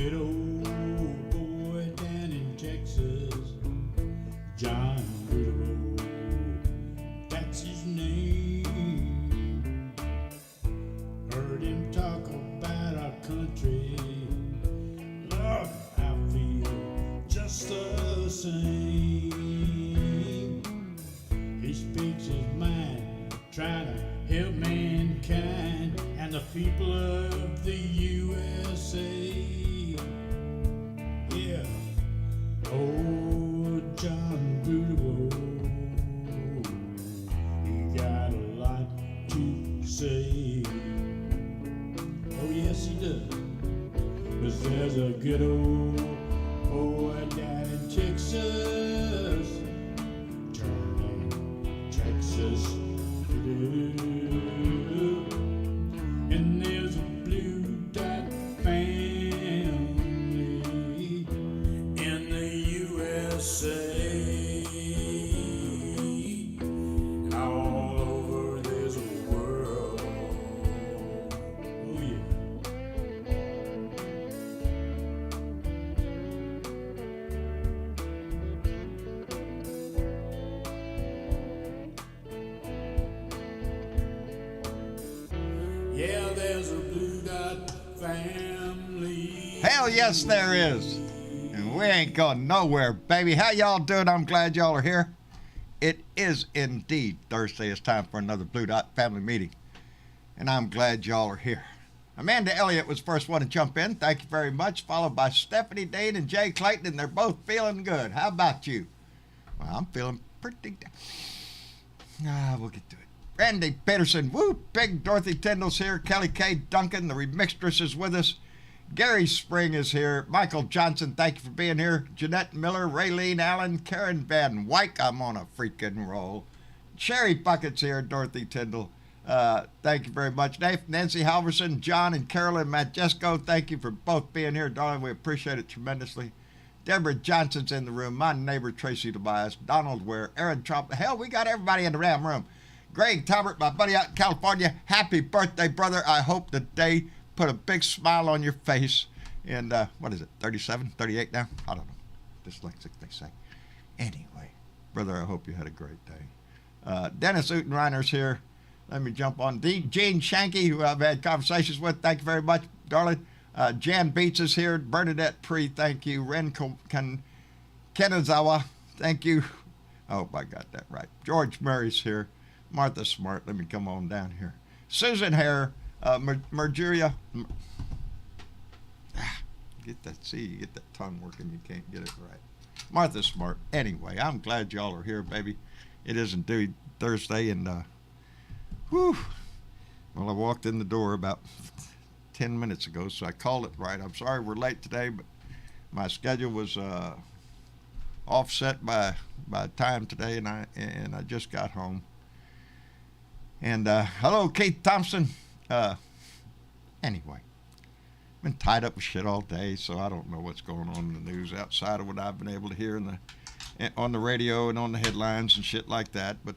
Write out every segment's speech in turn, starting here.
good old boy down in Texas, John Goodall, that's his name. Heard him talk about our country, Lord, I feel just the same. He speaks his mind, trying to help mankind and the people of the USA. Yeah, oh, John Goodall, he got a lot to say. Oh yes, he does. 'Cause there's a good old boy down in Texas, turning Texas blue. And there's a blue dot family in the USA. And all over this world. Oh yeah. Yeah, there's a blue dot family. Hell yes, there is. And we ain't going nowhere, baby. How y'all doing? I'm glad y'all are here. It is indeed Thursday. It's time for another Blue Dot family meeting. And I'm glad y'all are here. Amanda Elliott was the first one to jump in. Thank you very much. Followed by Stephanie Dane and Jay Clayton. And they're both feeling good. How about you? Well, I'm feeling pretty. We'll get to it. Randy Peterson, woo, Big Dorothy Tyndall's here. Kelly K. Duncan, the remixtress, is with us. Gary Spring is here. Michael Johnson, thank you for being here. Jeanette Miller, Raylene Allen, Karen Van Wyck, I'm on a freaking roll. Sherry Bucket's here, Dorothy Tyndall. Thank you very much. Nancy Halverson, John and Carolyn Majesco, thank you for both being here, darling. We appreciate it tremendously. Deborah Johnson's in the room. My neighbor, Tracy Tobias. Donald Ware, Aaron Trump. Hell, we got everybody in the damn room. Greg Talbert, my buddy out in California, happy birthday, brother. I hope the day put a big smile on your face. And what is it, 37, 38 now? I don't know. Dyslexic, they say. Anyway, brother, I hope you had a great day. Dennis Utenreiner's here. Let me jump on. Gene Shanky, who I've had conversations with. Thank you very much, darling. Jan Beats is here. Bernadette Pre, thank you. Ren Kenazawa, thank you. I hope I got that right. George Murray's here. Martha Smart, let me come on down here. Susan Hare, Merjuria. Get that, see, you get that tongue working, you can't get it right. Martha Smart. Anyway, I'm glad y'all are here, baby. It is indeed Thursday, and well, I walked in the door about 10 minutes ago, so I called it right. I'm sorry we're late today, but my schedule was offset by time today, and I just got home. And hello, Keith Thompson. Anyway, been tied up with shit all day, so I don't know what's going on in the news outside of what I've been able to hear on the radio and on the headlines and shit like that. But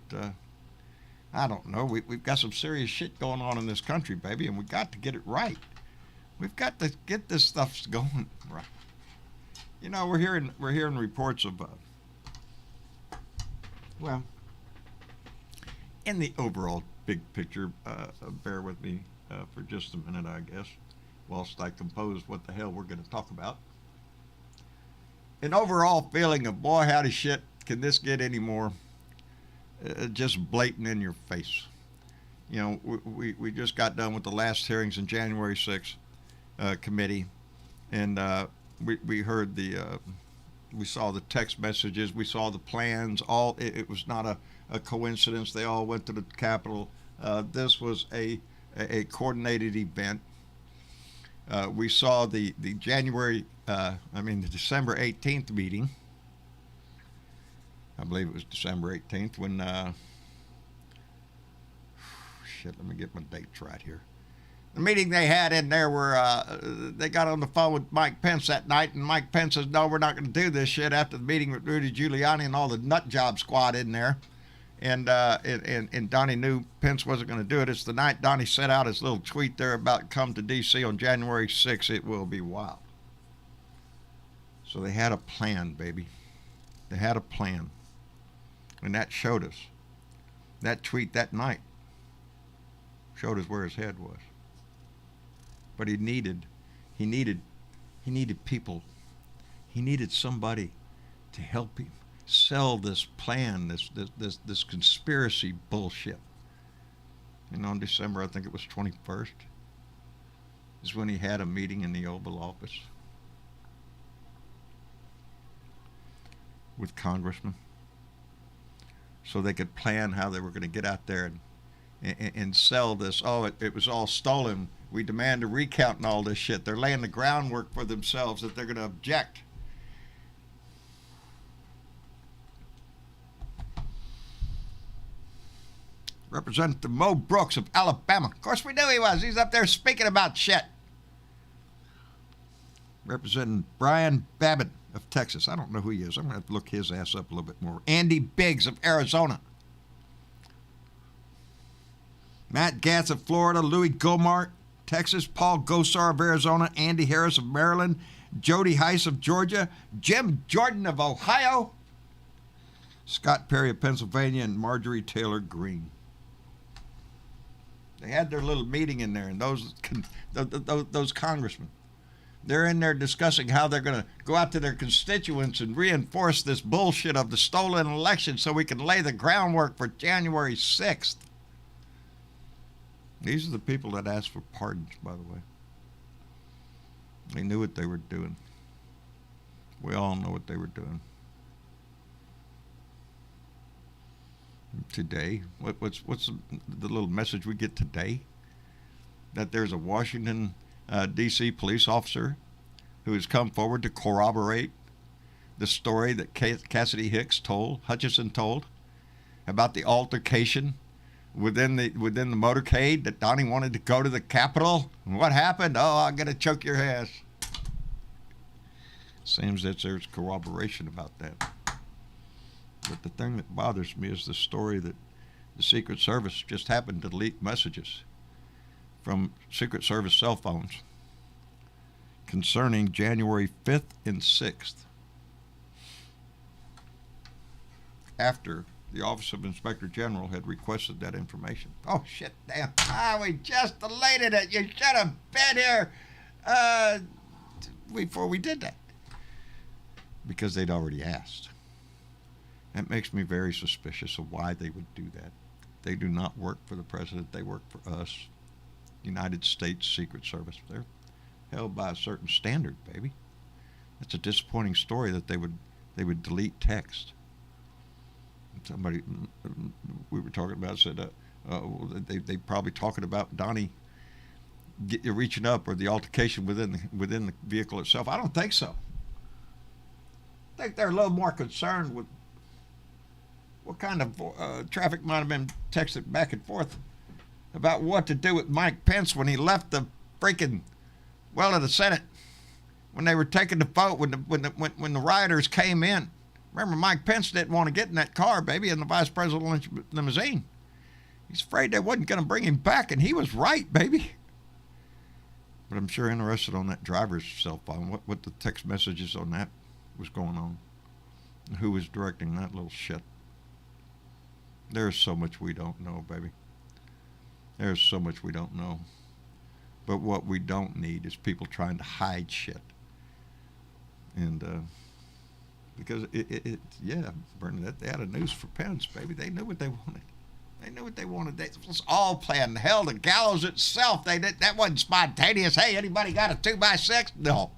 I don't know. We've got some serious shit going on in this country, baby, and we've got to get it right. We've got to get this stuff going right. You know, we're hearing reports of well, in the overall big picture, bear with me for just a minute, I guess, whilst I compose what the hell we're going to talk about. An overall feeling of, boy, howdy shit, can this get any more just blatant in your face? You know, we just got done with the last hearings in January 6th committee, and we heard we saw the text messages, we saw the plans, it was not a coincidence. They all went to the Capitol. This was a coordinated event. We saw the December 18th meeting. I believe it was December 18th when, shit, let me get my dates right here. The meeting they had in there where they got on the phone with Mike Pence that night, and Mike Pence says, no, we're not going to do this shit, after the meeting with Rudy Giuliani and all the nut job squad in there. And Donnie knew Pence wasn't going to do it. It's the night Donnie set out his little tweet there about come to D.C. on January 6th. It will be wild. So they had a plan, baby. They had a plan. And that showed us. That tweet that night showed us where his head was. But he needed people. He needed somebody to help him sell this plan, this conspiracy bullshit. And on December, I think it was 21st, is when he had a meeting in the Oval Office with congressmen, so they could plan how they were going to get out there and sell this. Oh, it was all stolen. We demand a recount and all this shit. They're laying the groundwork for themselves that they're going to object. Representative Mo Brooks of Alabama. Of course we knew he was. He's up there speaking about shit. Representing Brian Babbitt of Texas. I don't know who he is. I'm going to have to look his ass up a little bit more. Andy Biggs of Arizona. Matt Gatz of Florida. Louis Gomart, Texas. Paul Gosar of Arizona. Andy Harris of Maryland. Jody Heiss of Georgia. Jim Jordan of Ohio. Scott Perry of Pennsylvania. And Marjorie Taylor Greene. They had their little meeting in there, and those congressmen, they're in there discussing how they're going to go out to their constituents and reinforce this bullshit of the stolen election so we can lay the groundwork for January 6th. These are the people that asked for pardons, by the way. They knew what they were doing. We all know what they were doing. Today, what's the little message we get today? That there's a Washington, D.C. police officer who has come forward to corroborate the story that Cassidy Hutchison told about the altercation within the motorcade, that Donnie wanted to go to the Capitol. And what happened? Oh, I'm going to choke your ass. Seems that there's corroboration about that. But the thing that bothers me is the story that the Secret Service just happened to delete messages from Secret Service cell phones concerning January 5th and 6th, after the Office of Inspector General had requested that information. Oh, shit, damn. We just deleted it. You should have been here before we did that. Because they'd already asked. That makes me very suspicious of why they would do that. They do not work for the president. They work for us, United States Secret Service. They're held by a certain standard, baby. It's a disappointing story that they would delete text. Somebody we were talking about said they probably talking about Donnie reaching up, or the altercation within the vehicle itself. I don't think so. I think they're a little more concerned with what kind of traffic might have been texted back and forth about what to do with Mike Pence when he left the freaking of the Senate, when they were taking the vote, when the rioters came in. Remember, Mike Pence didn't want to get in that car, baby, in the vice presidential limousine. He's afraid they wasn't going to bring him back, and he was right, baby. But I'm sure interested on that driver's cell phone, what the text messages on that was going on, and who was directing that little shit. There's so much we don't know, baby. There's so much we don't know. But what we don't need is people trying to hide shit. And because Bernadette, they had a noose for Pence, baby. They knew what they wanted. They knew what they wanted. It was all planned. Hell, the gallows itself, that wasn't spontaneous. Hey, anybody got a 2x6? No.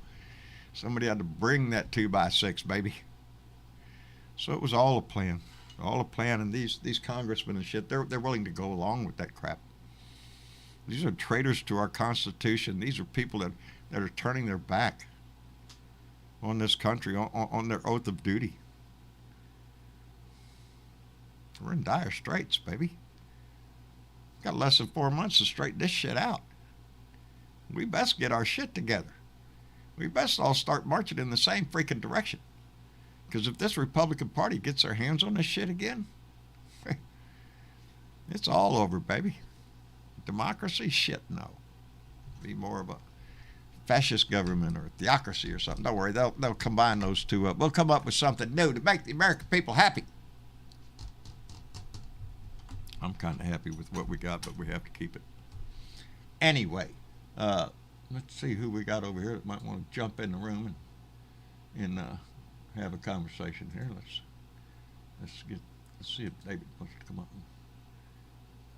Somebody had to bring that 2x6, baby. So it was all a plan. All a plan, and these congressmen and shit, they're willing to go along with that crap. These are traitors to our Constitution. These are people that are turning their back on this country, on their oath of duty. We're in dire straits, baby. Got less than 4 months to straighten this shit out. We best get our shit together. We best all start marching in the same freaking direction. Because if this Republican Party gets their hands on this shit again, it's all over, baby. Democracy? Shit, no. Be more of a fascist government or theocracy or something. Don't worry, they'll combine those two up. We'll come up with something new to make the American people happy. I'm kind of happy with what we got, but we have to keep it. Anyway, let's see who we got over here that might want to jump in the room and have a conversation here. Let's see if David wants to come up and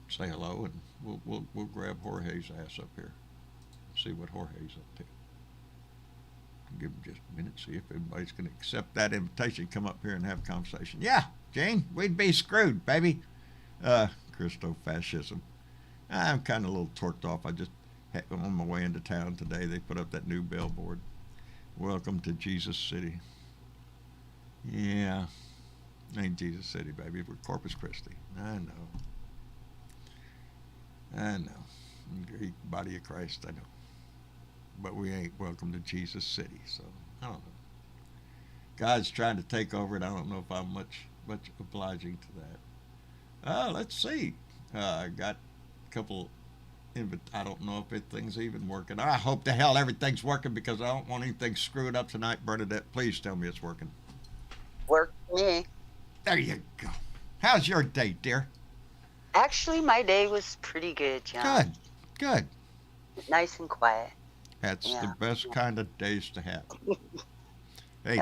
say hello, and we'll grab Jorge's ass up here. See what Jorge's up to. Give him just a minute, see if everybody's going to accept that invitation, come up here and have a conversation. Yeah, Gene, we'd be screwed, baby. Christo-fascism. I'm kind of a little torqued off. I just had, on my way into town today, they put up that new billboard. Welcome to Jesus City. Yeah, ain't Jesus City, baby. We're Corpus Christi. I know. Greek body of Christ, I know. But we ain't welcome to Jesus City, so I don't know. God's trying to take over it. I don't know if I'm much obliging to that. Let's see. I got a couple, I don't know if thing's even working. I hope the hell everything's working because I don't want anything screwed up tonight. Bernadette, please tell me it's working. Work for me. There you go. How's your day, dear? Actually, my day was pretty good, John. Good. Nice and quiet. That's the best kind of days to have. Hey,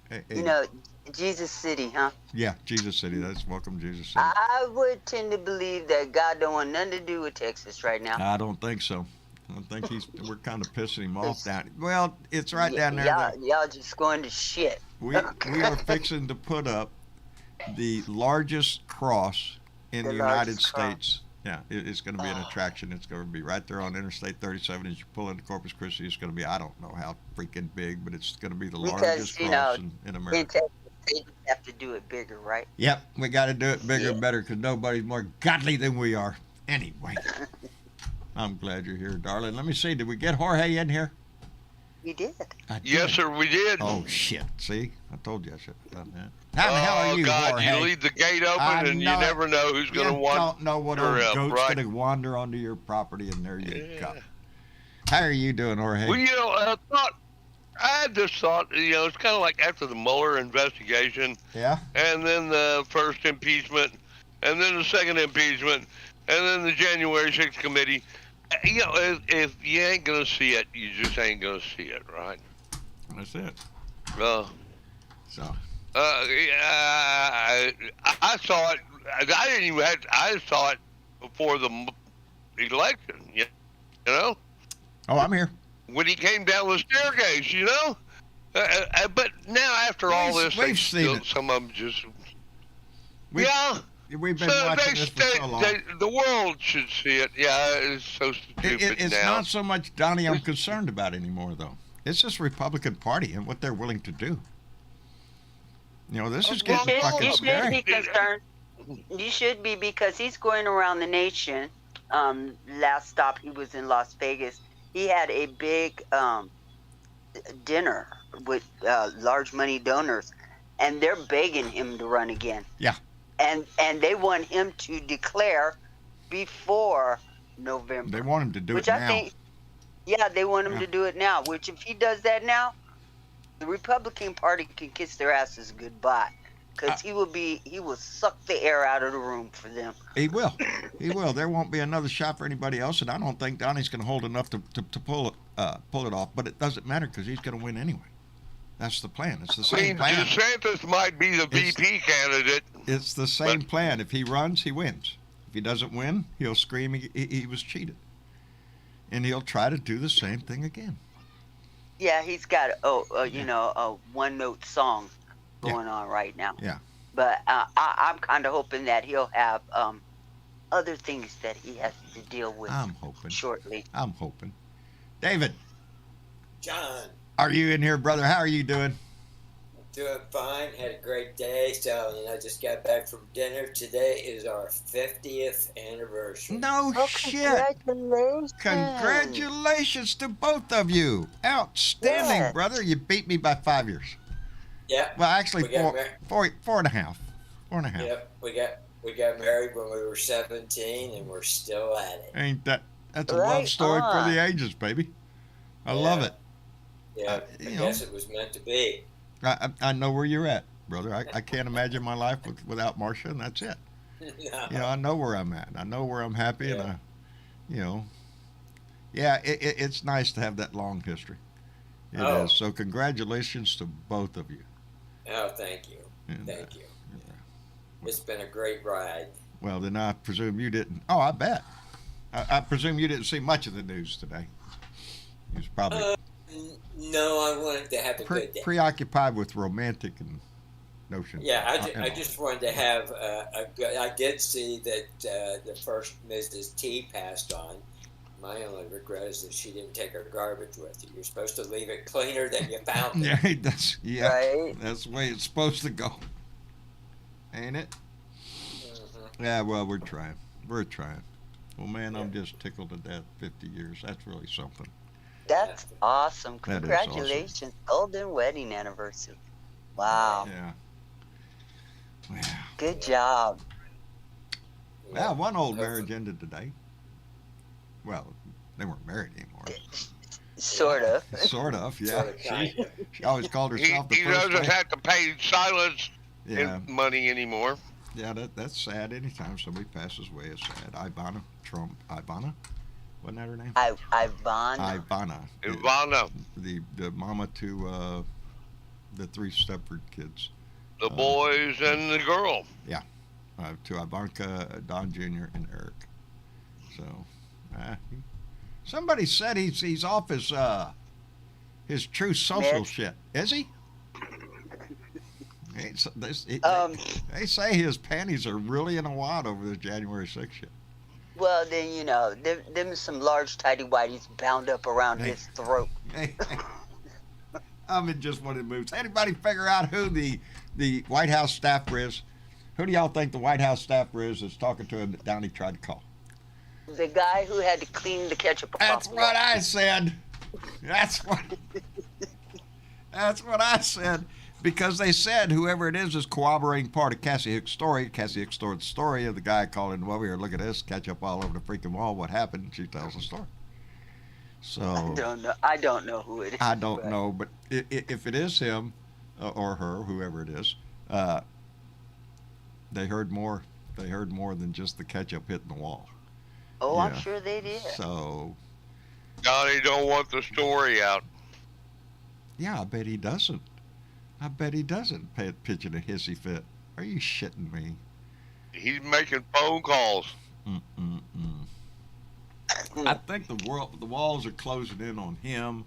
hey. You know, Jesus City, huh? Yeah, Jesus City. That's welcome, Jesus City. I would tend to believe that God don't want nothing to do with Texas right now. I don't think so. I don't think we're kind of pissing him off down. Well, it's right down there. Y'all just going to shit. We are fixing to put up the largest cross in the United States. Yeah, it's going to be an attraction. It's going to be right there on Interstate 37. As you pull into Corpus Christi, it's going to be, I don't know how freaking big, but it's going to be the largest cross in America. In Texas, they have to do it bigger, right? Yep, we got to do it bigger and better because nobody's more godly than we are. Anyway, I'm glad you're here, darling. Let me see, did we get Jorge in here? We did. Yes, sir, we did. Oh, shit. See? I told you I should have done that. How the hell are you, God, Jorge? you leave the gate open and you never know who's going to wander. You don't know what old goat's going to wander onto your property, and there you go. How are you doing, Jorge? Well, you know, I had this thought, you know, it's kind of like after the Mueller investigation. Yeah. And then the first impeachment, and then the second impeachment, and then the January 6th committee. You know, if you ain't going to see it, you just ain't going to see it, right? That's it. So. I saw it. I saw it before the election. You know. Oh, I'm here. When he came down the staircase, you know. But now after all this, we've seen it. Some of them just. We've been watching this for so long. The world should see it. Yeah, it's so stupid it's now. not so much Donnie I'm concerned about anymore, though. It's just Republican Party and what they're willing to do. You know, this is getting fucking scary. You should be concerned. You should be, because he's going around the nation. Last stop, he was in Las Vegas. He had a big dinner with large money donors, and they're begging him to run again. Yeah. And they want him to declare before November. They want him to do it now. They want him to do it now, which if he does that now, the Republican Party can kiss their asses goodbye, because he will suck the air out of the room for them. He will. There won't be another shot for anybody else, and I don't think Donnie's going to hold enough to pull it off. But it doesn't matter because he's going to win anyway. That's the plan. It's the same plan. DeSantis might be the VP candidate. It's the same plan. If he runs, he wins. If he doesn't win, he'll scream he was cheated, and he'll try to do the same thing again. Yeah, he's got a one-note song going on right now. Yeah. But I'm kind of hoping that he'll have other things that he has to deal with. I'm hoping shortly. I'm hoping. David. John. Are you in here, brother? How are you doing? Doing fine. Had a great day. So, just got back from dinner. Today is our 50th anniversary. No shit. Congratulations to both of you. Outstanding, brother. You beat me by 5 years. Yeah. Well, actually, four and a half. 4.5. Yep. We got married when we were 17, and we're still at it. That's a love story for the ages, baby. I love it. Yeah, I you guess know. it was meant to be. I know where you're at, brother. I can't imagine my life without Marcia, and that's it. No. I know where I'm at. I know where I'm happy, and Yeah. you know, yeah, it's nice to have that long history. It Oh. is. So congratulations to both of you. Oh, thank you. And, Thank you. yeah. It's been a great ride. Well, then I presume you didn't. Oh, I bet. I presume you didn't see much of the news today. You was probably No, I wanted to have a good day. preoccupied with romantic and notions. Yeah, and I all just that. wanted to have a good. I did see that the first Mrs. T passed on. My only regret is that she didn't take her garbage with her. You're supposed to leave it cleaner than you found it. Right. That's the way it's supposed to go, ain't it? Yeah. Well, we're trying. We're trying. Well, man, I'm just tickled to death. 50 years. That's really something. That's awesome. That is awesome. Congratulations. Golden wedding anniversary. Wow. Yeah. Well, Good job. well, one old marriage ended today. Well, they weren't married anymore. Sort of. Sort of, yeah. Sort of, kind of. She always called He, herself the he first doesn't lady. have to pay silence Yeah, money anymore. yeah. That's sad. Anytime somebody passes away, it's sad. Ivana Trump. Ivana, wasn't that her name? Ivana. Ivana. Ivana, The mama to the three Stepford kids. the boys and the girl. To Ivanka, Don Jr., and Eric. So, somebody said he's off his true social Mitch? shit. Is he? Um, They say his panties are really in a wad over this January 6th shit. Well, then, them some large tidy whities bound up around Hey. his throat. I'm in just one of the moves. Anybody figure out who the White House staffer is? Who do y'all think the White House staffer is that's talking to him that Downey tried to call? The guy who had to clean the ketchup off. That's the what wall. I said. That's what I said. Because they said whoever it is corroborating part of Cassie Hicks' story. Cassie Hicks told the story of the guy calling, well, here, look at this, ketchup all over the freaking wall. What happened? She tells the story. So I don't know who it is. I don't but- know, but if it is him or her, whoever it is, they heard more. They heard more than just the ketchup hitting the wall. Oh, I'm Yeah. sure they did. So Johnny don't want the story out. yeah, I bet he doesn't. I bet he doesn't pitch in a hissy fit. Are you shitting me? He's making phone calls. Mm-mm-mm. I think the walls are closing in on him,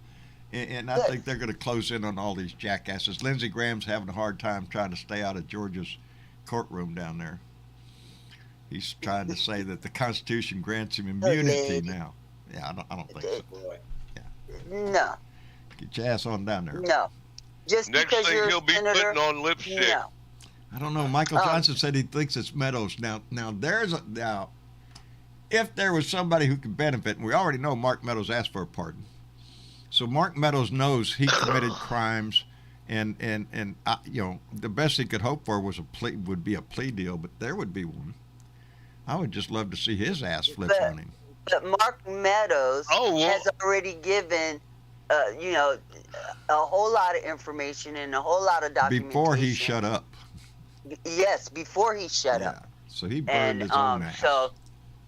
and I think they're going to close in on all these jackasses. Lindsey Graham's having a hard time trying to stay out of Georgia's courtroom down there. He's trying to say that the Constitution grants him immunity now. Yeah, I don't think so. Boy. No, Get your ass on down there. no. Just Next because thing you're he'll a be senator, putting on lipstick. no. I don't know. Michael Johnson said he thinks it's Meadows. Now if there was somebody who could benefit, and we already know Mark Meadows asked for a pardon, so Mark Meadows knows he committed crimes, and the best he could hope for was would be a plea deal, but there would be one. I would just love to see his ass flipped on him. But Mark Meadows Oh, well. has already given, a whole lot of information and a whole lot of documentation. Before he shut up. Yes, before he shut up. So he burned And his own ass.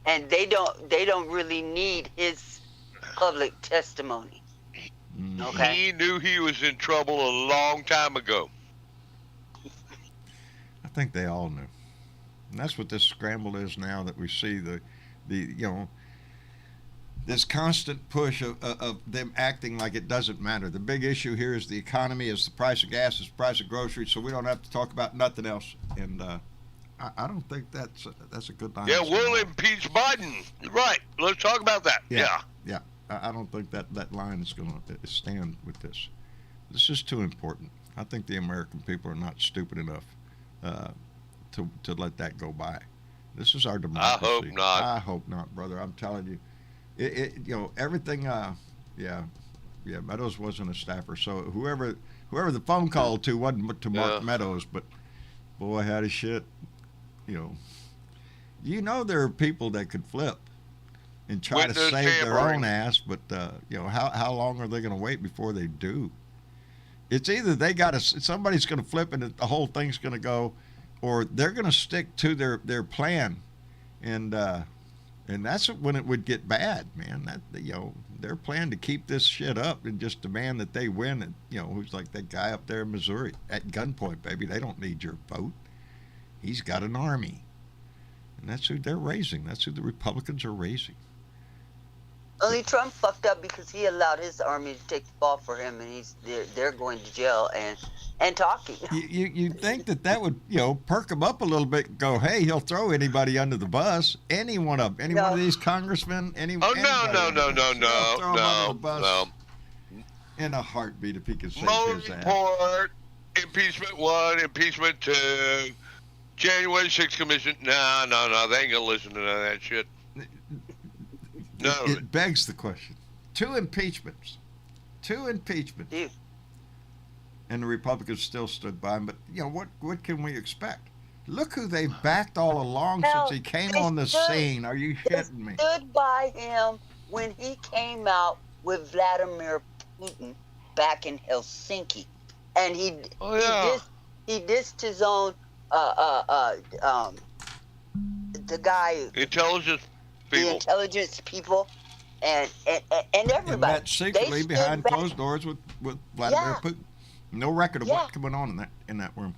and they don't really need his public testimony. Mm. Okay. He knew he was in trouble a long time ago. I think they all knew. And that's what this scramble is now that we see this constant push of them acting like it doesn't matter. The big issue here is the economy, is the price of gas, is the price of groceries, so we don't have to talk about nothing else. And I don't think that's a good line. Yeah, we'll impeach Biden. Right. Let's talk about that. Yeah. Yeah. I don't think that line is going to stand with this. This is too important. I think the American people are not stupid enough to let that go by. This is our democracy. hope not. I hope not, brother. I'm telling you. Everything. Meadows wasn't a staffer, so whoever the phone call to wasn't to Mark Meadows, but boy, how does shit. There are people that could flip. and try to Witness save their tampering. own ass. But how long are they going to wait before they do? It's either they got to somebody's going to flip and the whole thing's going to go, or they're going to stick to their plan, and that's when it would get bad, man. That their plan to keep this shit up and just demand that they win. And who's like that guy up there in Missouri at gunpoint, baby. They don't need your vote. He's got an army, and that's who they're raising. That's who the Republicans are raising. Only Trump fucked up because he allowed his army to take the fall for him, and they're going to jail and talking. You think that would perk him up a little bit? Go, hey, he'll throw anybody under the bus. Any one of these congressmen, Oh, anybody. no. In a heartbeat, if he could save Mueller his ass. report, impeachment 1, impeachment 2, January 6th commission. No, they ain't gonna listen to none of that shit. No. It begs the question: two impeachments, Dude. and the Republicans still stood by him. But what can we expect? Look who they backed all along Hell, since he came they on the stood- scene. Are you They shitting me? stood by him when he came out with Vladimir Putin back in Helsinki, and he dissed his own the guy, Intelligence the people. intelligence people, and And everybody. met secretly They behind stood back. closed doors with Vladimir Yeah. Putin. No record of Yeah. what went on in that room.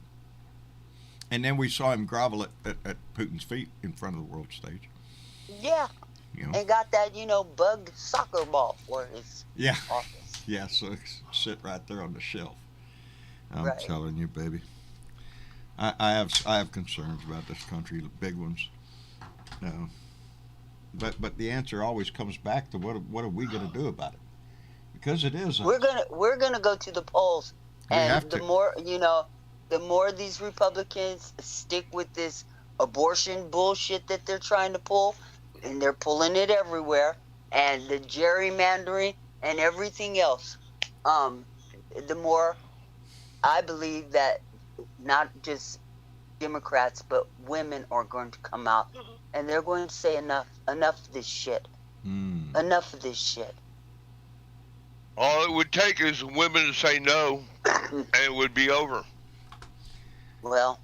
And then we saw him grovel at Putin's feet in front of the world stage. Yeah, and got that bug soccer ball for his Yeah. office. Yeah, so sit right there on the shelf. I'm Right. telling you, baby. I have concerns about this country, big ones. But the answer always comes back to what are we going to do about it? Because it is. We're gonna go to the polls, We have and the to. more these Republicans stick with this abortion bullshit that they're trying to pull, and they're pulling it everywhere, and the gerrymandering and everything else, the more I believe that not just Democrats but women are going to come out, and they're going to say enough of this shit, enough of this shit. All it would take is women to say no, and it would be over. Well,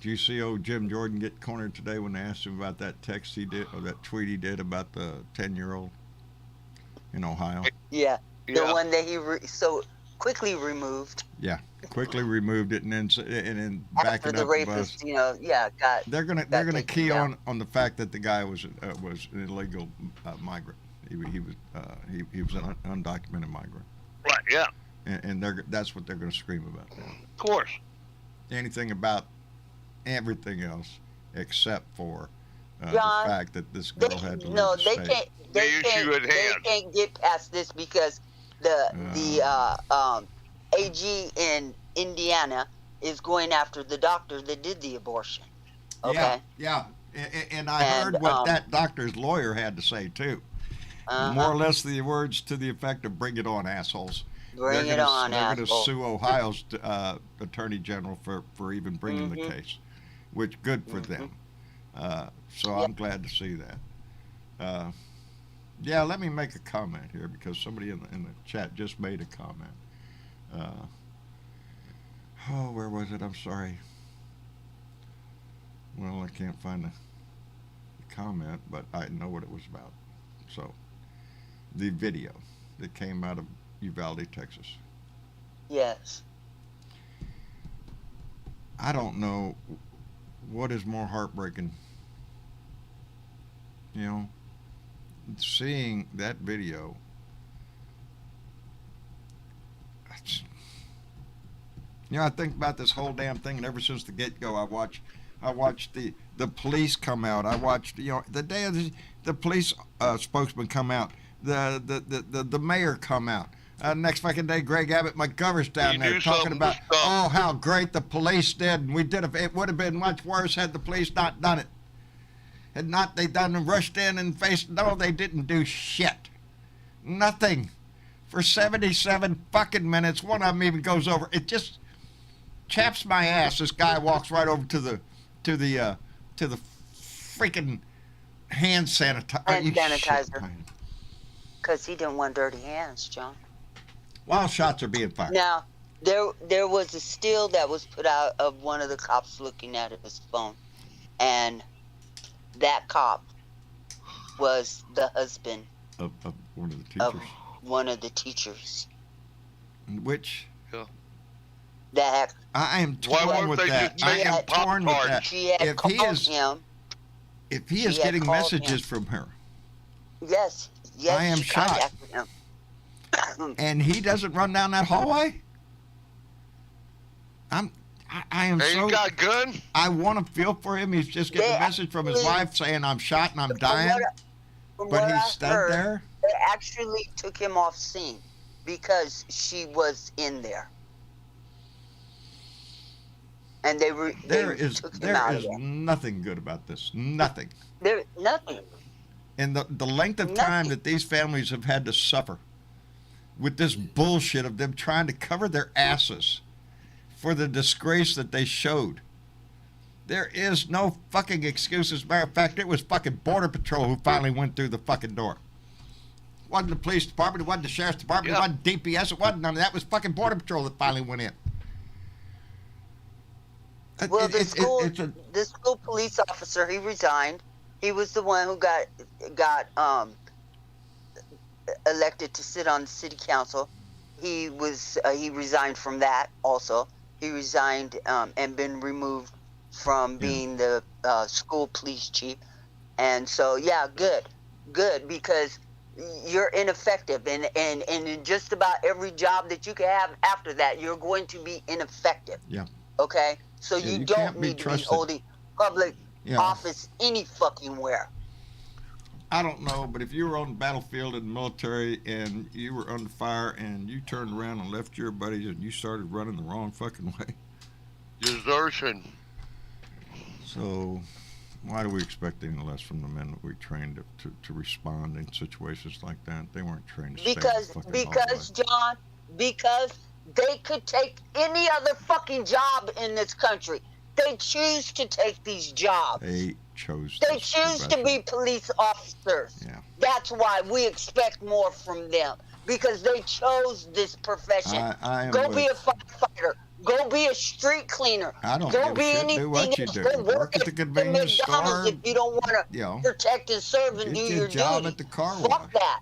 Do you see old Jim Jordan get cornered today when they asked him about that text he did or that tweet he did about the 10-year-old in Ohio? yeah, the Yeah. one that he so quickly removed Yeah, quickly removed it and then backing after the up the bus. rapist, got. They're gonna taken key down. on the fact that the guy was an illegal migrant. He was an undocumented migrant, Right, yeah, and that's what they're going to scream about now. of course. Anything about everything else except for the John, fact that this girl had to leave No, the they state. can't. The issue at They hand. can't get past this because the AG in Indiana is going after the doctor that did the abortion. Okay. Yeah. And I And, heard what that doctor's lawyer had to say too. Uh-huh. More or less the words to the effect of "Bring it on, assholes." Bring it on, They're going to asshole. sue Ohio's attorney general for even bringing the Mm-hmm. case, which good for them. So I'm glad to see that. Yeah, let me make a comment here because somebody in the chat just made a comment. Where was it? I'm sorry. Well, I can't find the comment, but I know what it was about. So, the video that came out of Uvalde, Texas. Yes. I don't know what is more heartbreaking. Seeing that video. I think about this whole damn thing, and ever since the get-go, I watched the police come out. I watched the day of the police spokesman come out. The mayor come out. Next fucking day, Greg Abbott, my governor's down You there do talking something about to stop. how great the police did, and we did it. It would have been much worse had the police not done it. Had not they done and rushed in and faced. No, they didn't do shit. Nothing. For 77 fucking minutes, one of them even goes over. It just chaps my ass. This guy walks right over to the freaking hand sanitizer. Hand sanitizer. Because he didn't want dirty hands, John. While shots are being fired. Now, there was a still that was put out of one of the cops looking at his phone. And that cop was the husband Of one of the teachers. of one of the teachers. Which That I am Why torn weren't with they that. just I am making torn with Pop-Tarts? that. she had If he called is him. if he She is had getting called messages him. from her Yes, I am she shocked. contacted him. and he doesn't run down that hallway, I am Hey, so. you got a gun? I want to feel for him. He's just getting They a message from his actually- wife saying I'm shot and I'm From dying, From but what he's I stood heard, there. They actually took him off scene because she was in there, and they took him There out is of there. nothing good about this. Nothing. There nothing. And the length of time Nothing. that these families have had to suffer with this bullshit of them trying to cover their asses for the disgrace that they showed. There is no fucking excuse. As a matter of fact, it was fucking Border Patrol who finally went through the fucking door. It wasn't the police department, it wasn't the sheriff's department, Yeah. it wasn't DPS, it wasn't none of that. It was fucking Border Patrol that finally went in. Well, the It's school police officer, he resigned. He was the one who got elected to sit on the city council. He resigned from that also. He resigned and been removed from being the school police chief. And so, yeah, good, because you're ineffective, and in just about every job that you can have after that, you're going to be ineffective. Yeah. Okay? So Yeah, you you don't can't be need to be trusted. holding public Yeah. office any fucking where. I don't know, but if you were on the battlefield in the military and you were under fire and you turned around and left your buddies and you started running the wrong fucking way. Desertion. So why do we expect any less from the men that we trained to respond in situations like that? They weren't trained to stay in the fucking Because hallway. John, because they could take any other fucking job in this country. They choose to take these jobs. They chose They this choose to profession. be police officers. Yeah. That's why we expect more from them, because they chose this profession. I am Go with- be a firefighter. Go be a street cleaner. I don't Go give a be shit. anything Do what you else. do. Go Work at the convenience McDonald's store. if you don't want to You know, protect and serve and get do your your job duty. at the car Fuck wash. that.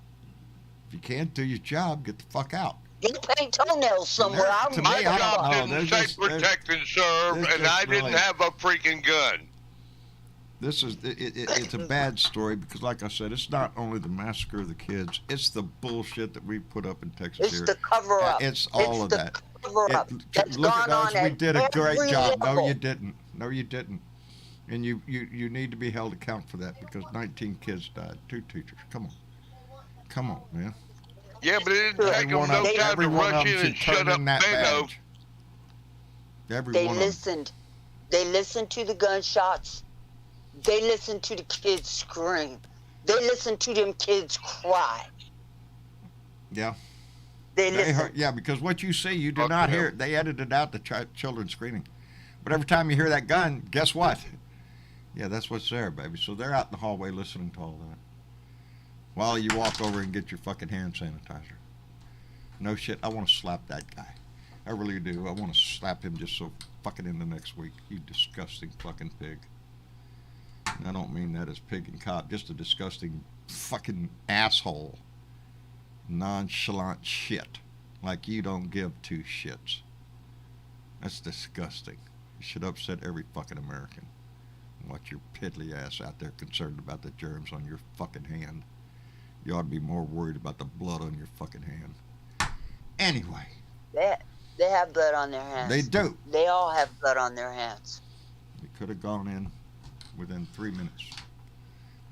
If you can't do your job, get the fuck out. Go paint townnails somewhere. To I'm me, My I don't job know. didn't They're say just- they're- protect and serve, they're and just I didn't really- have a freaking gun. This is it's a bad story because, like I said, it's not only the massacre of the kids; it's the bullshit that we put up in Texas It's here. the cover up. It's all of the that. Cover up. That's Look at gone us. on We at did a great every job. No, level. you didn't. No, you didn't. And you need to be held account for that because 19 kids died. 2 teachers. Come on, man. Yeah, but it didn't take Every them one no of time to every one rush of them in should and shut turn up in that Beto. badge. Every They one of them. listened. They listened to the gunshots. They listened to the kids scream. They listened to them kids cry. Yeah. They They listened. heard, yeah, because what you see, you do Fuck not them. hear. They edited out the children screaming. But every time you hear that gun, guess what? Yeah, that's what's there, baby. So they're out in the hallway listening to all that. While you walk over and get your fucking hand sanitizer. No shit, I want to slap that guy. I really do. I want to slap him just so fucking into next week. You disgusting fucking pig. And I don't mean that as pig and cop. Just a disgusting fucking asshole. Nonchalant shit. Like you don't give 2 shits. That's disgusting. You should upset every fucking American. Watch your piddly ass out there concerned about the germs on your fucking hand. You ought to be more worried about the blood on your fucking hand. Anyway, They have blood on their hands. they do. They all have blood on their hands. They could have gone in within 3 minutes.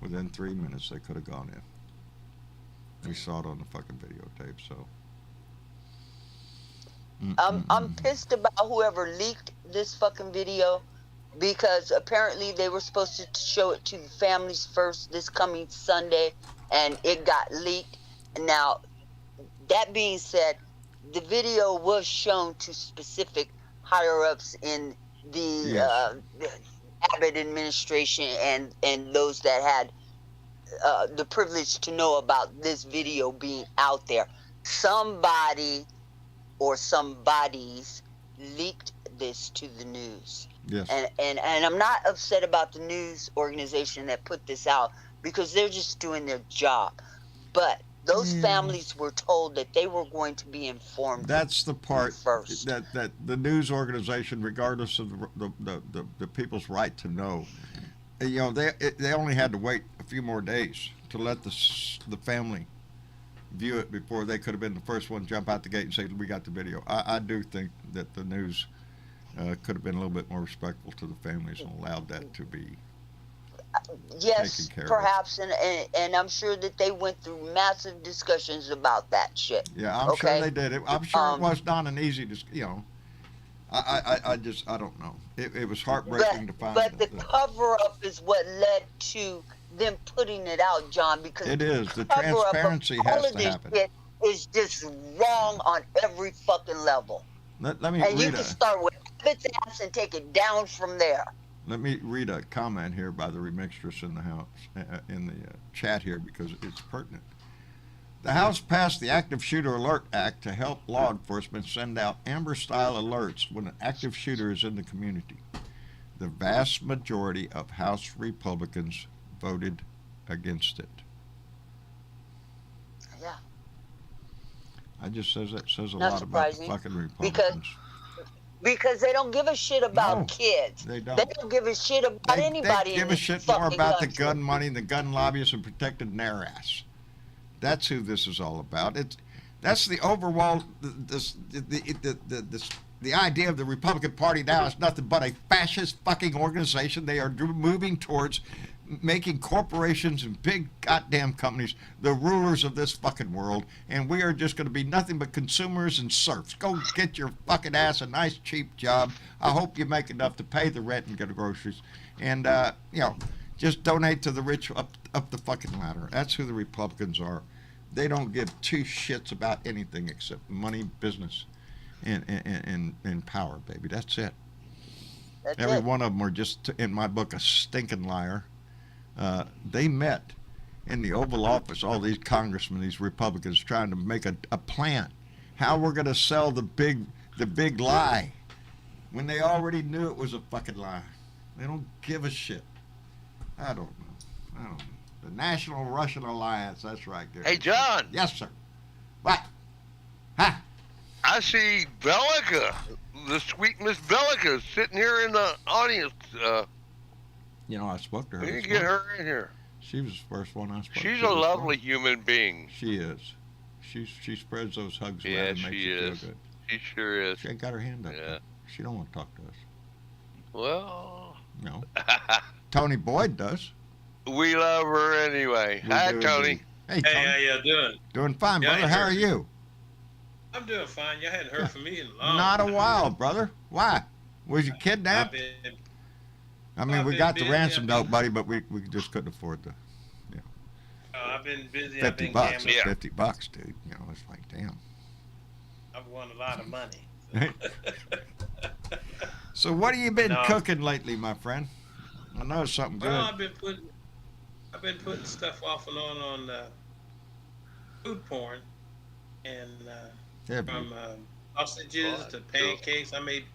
Within 3 minutes, they could have gone in. We saw it on the fucking videotape, so. I'm pissed about whoever leaked this fucking video, because apparently they were supposed to show it to the families first this coming Sunday, and it got leaked. Now, that being said, the video was shown to specific higher-ups in the Yes. Abbott administration and those that had the privilege to know about this video being out there. Somebody or somebody's leaked this to the news. Yes. And I'm not upset about the news organization that put this out because they're just doing their job. But those families were told that they were going to be informed. That's the part first. that the news organization, regardless of the people's right to know, they only had to wait a few more days to let the family view it before they could have been the first one to jump out the gate and say, we got the video. I do think that the news could have been a little bit more respectful to the families and allowed that to be yes, taken care perhaps, and I'm sure that they went through massive discussions about that shit. Yeah, I'm sure they did. I'm sure it was not an easy, I don't know. It was heartbreaking to find. But the cover-up is what led to them putting it out, John, because it is. The transparency has to happen. Shit is just wrong on every fucking level. Let me and read you can start with its ass and take it down from there. Let me read a comment here by the remixtress in the house, in the chat here, because it's pertinent. The House passed the Active Shooter Alert Act to help law enforcement send out Amber-style alerts when an active shooter is in the community. The vast majority of House Republicans voted against it. Yeah. I just says that says a Not lot about the surprising, fucking Republicans. Because they don't give a shit about kids. They don't. They don't give a shit about anybody. They give a shit more about the gun money, the gun lobbyists, and protecting their ass. That's who this is all about. That's the overall the idea of the Republican Party now is nothing but a fascist fucking organization. They are moving towards making corporations and big goddamn companies the rulers of this fucking world, and we are just going to be nothing but consumers and serfs. Go get your fucking ass a nice cheap job. I hope you make enough to pay the rent and get the groceries, and just donate to the rich up the fucking ladder. That's who the Republicans are. They don't give two shits about anything except money, business, and power, baby. That's it. Every one of them are just, in my book, a stinking liar. They met in the Oval Office, all these congressmen, these Republicans, trying to make a plan. How we're going to sell the big lie when they already knew it was a fucking lie. They don't give a shit. I don't know. The National Russian Alliance, that's right, Gary. Hey, John. Yes, sir. What? Huh? I see Bellica, the sweet Miss Bellica, sitting here in the audience. I spoke to her. We need to get her in here. She was the first one I spoke to. She's a lovely human being. She is. She spreads those hugs around and makes you feel good. She sure is. She ain't got her hand up. Yeah. There. She don't want to talk to us. Well. No. Tony Boyd does. We love her anyway. Hi, Tony. Hey, Tony. Hey, how y'all doing? Doing fine, Yeah, brother. How are you? I'm doing fine. Y'all hadn't heard from me in a long Not a time. while, brother. Why? Was you kidnapped? We got the ransom note, buddy, but we just couldn't afford the I've been busy. $50. I've been That's gambling. $50, dude. It's like, damn. I've won a lot of money. So what have you been No. cooking lately, my friend? I know it's something good. Well, I've been putting stuff off and on food porn, and Yeah, from sausages to pancakes. I made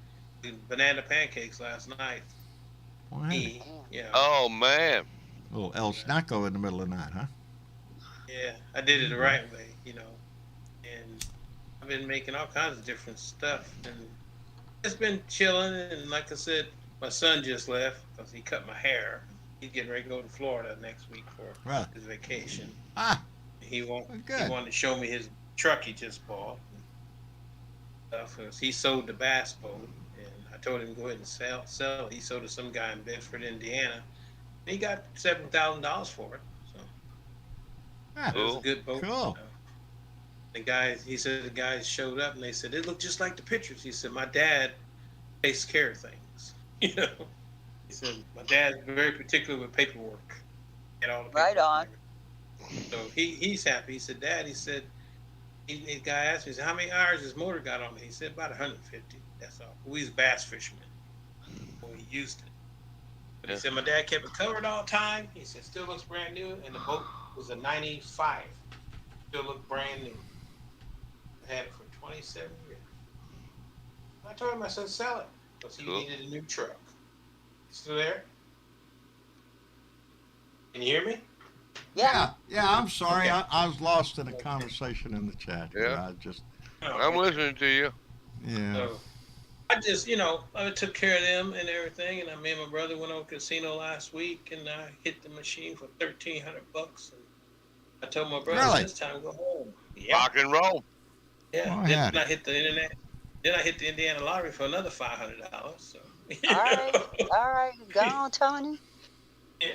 banana pancakes last night. well, hey, Oh, man. a little El Snaco in the middle of the night, huh? Yeah, I did it the right way, and I've been making all kinds of different stuff, and it's been chilling. And like I said, my son just left because he cut my hair. He's getting ready to go to Florida next week for Right. his vacation. Ah, He wanted to show me his truck he just bought. Because he sold the bass boat, and I told him to go ahead and sell it. He sold it to some guy in Bedford, Indiana. He got $7,000 for it. So ah, it was a good boat. Cool. He said the guys showed up and they said it looked just like the pictures. He said my dad takes care of things. He said my dad's very particular with paperwork. Get all the Right on. So he's happy. He said, Dad, the guy asked me, he said, how many hours his motor got on it? He said about 150. That's all. We was bass fishermen. Well, he used it. He said my dad kept it covered all the time. He said still looks brand new, and the boat was a '95. Still looked brand new. I had it for 27 years. I told him, I said, sell it, because he needed a new truck. Still there? Can you hear me? Yeah, I'm sorry. I was lost in a conversation in the chat. Yeah. I I'm listening to you. Yeah. So, I just, I took care of them and everything, and me and my brother went on casino last week, and I hit the machine for $1,300, and I told my brother, Really? this time go home. Rock and roll. Yeah. Oh, Then yeah. I hit the internet. Then I hit the Indiana lottery for another $500. So. All right, go on, Tony. Yeah.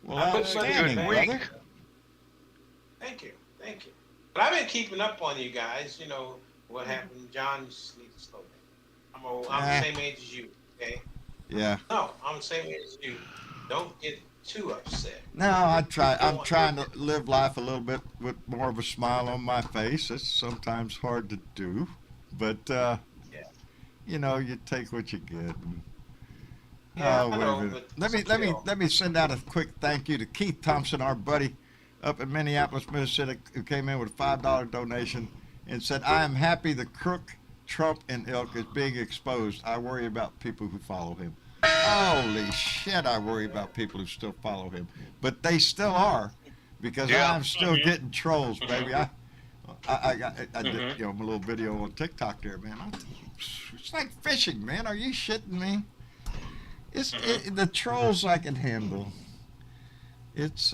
Well, I put outstanding, money brother. Thank you. But I've been keeping up on you guys. What happened. John, just need to slow down. I'm the same age as you, okay? Yeah. No, I'm the same age as you. Don't get too upset. No, I'm trying to live life a little bit with more of a smile on my face. It's sometimes hard to do, but you take what you get. Yeah, Oh, I wait know, a minute. but Let me send out a quick thank you to Keith Thompson, our buddy up in Minneapolis, Minnesota, who came in with a $5 donation and said, "I am happy the crook, Trump, and ilk is being exposed. I worry about people who follow him." Holy shit! I worry about people who still follow him, but they still are, because I'm still getting trolls, baby. I did my little video on TikTok there, man. It's like fishing, man. Are you shitting me? The trolls I can handle. It's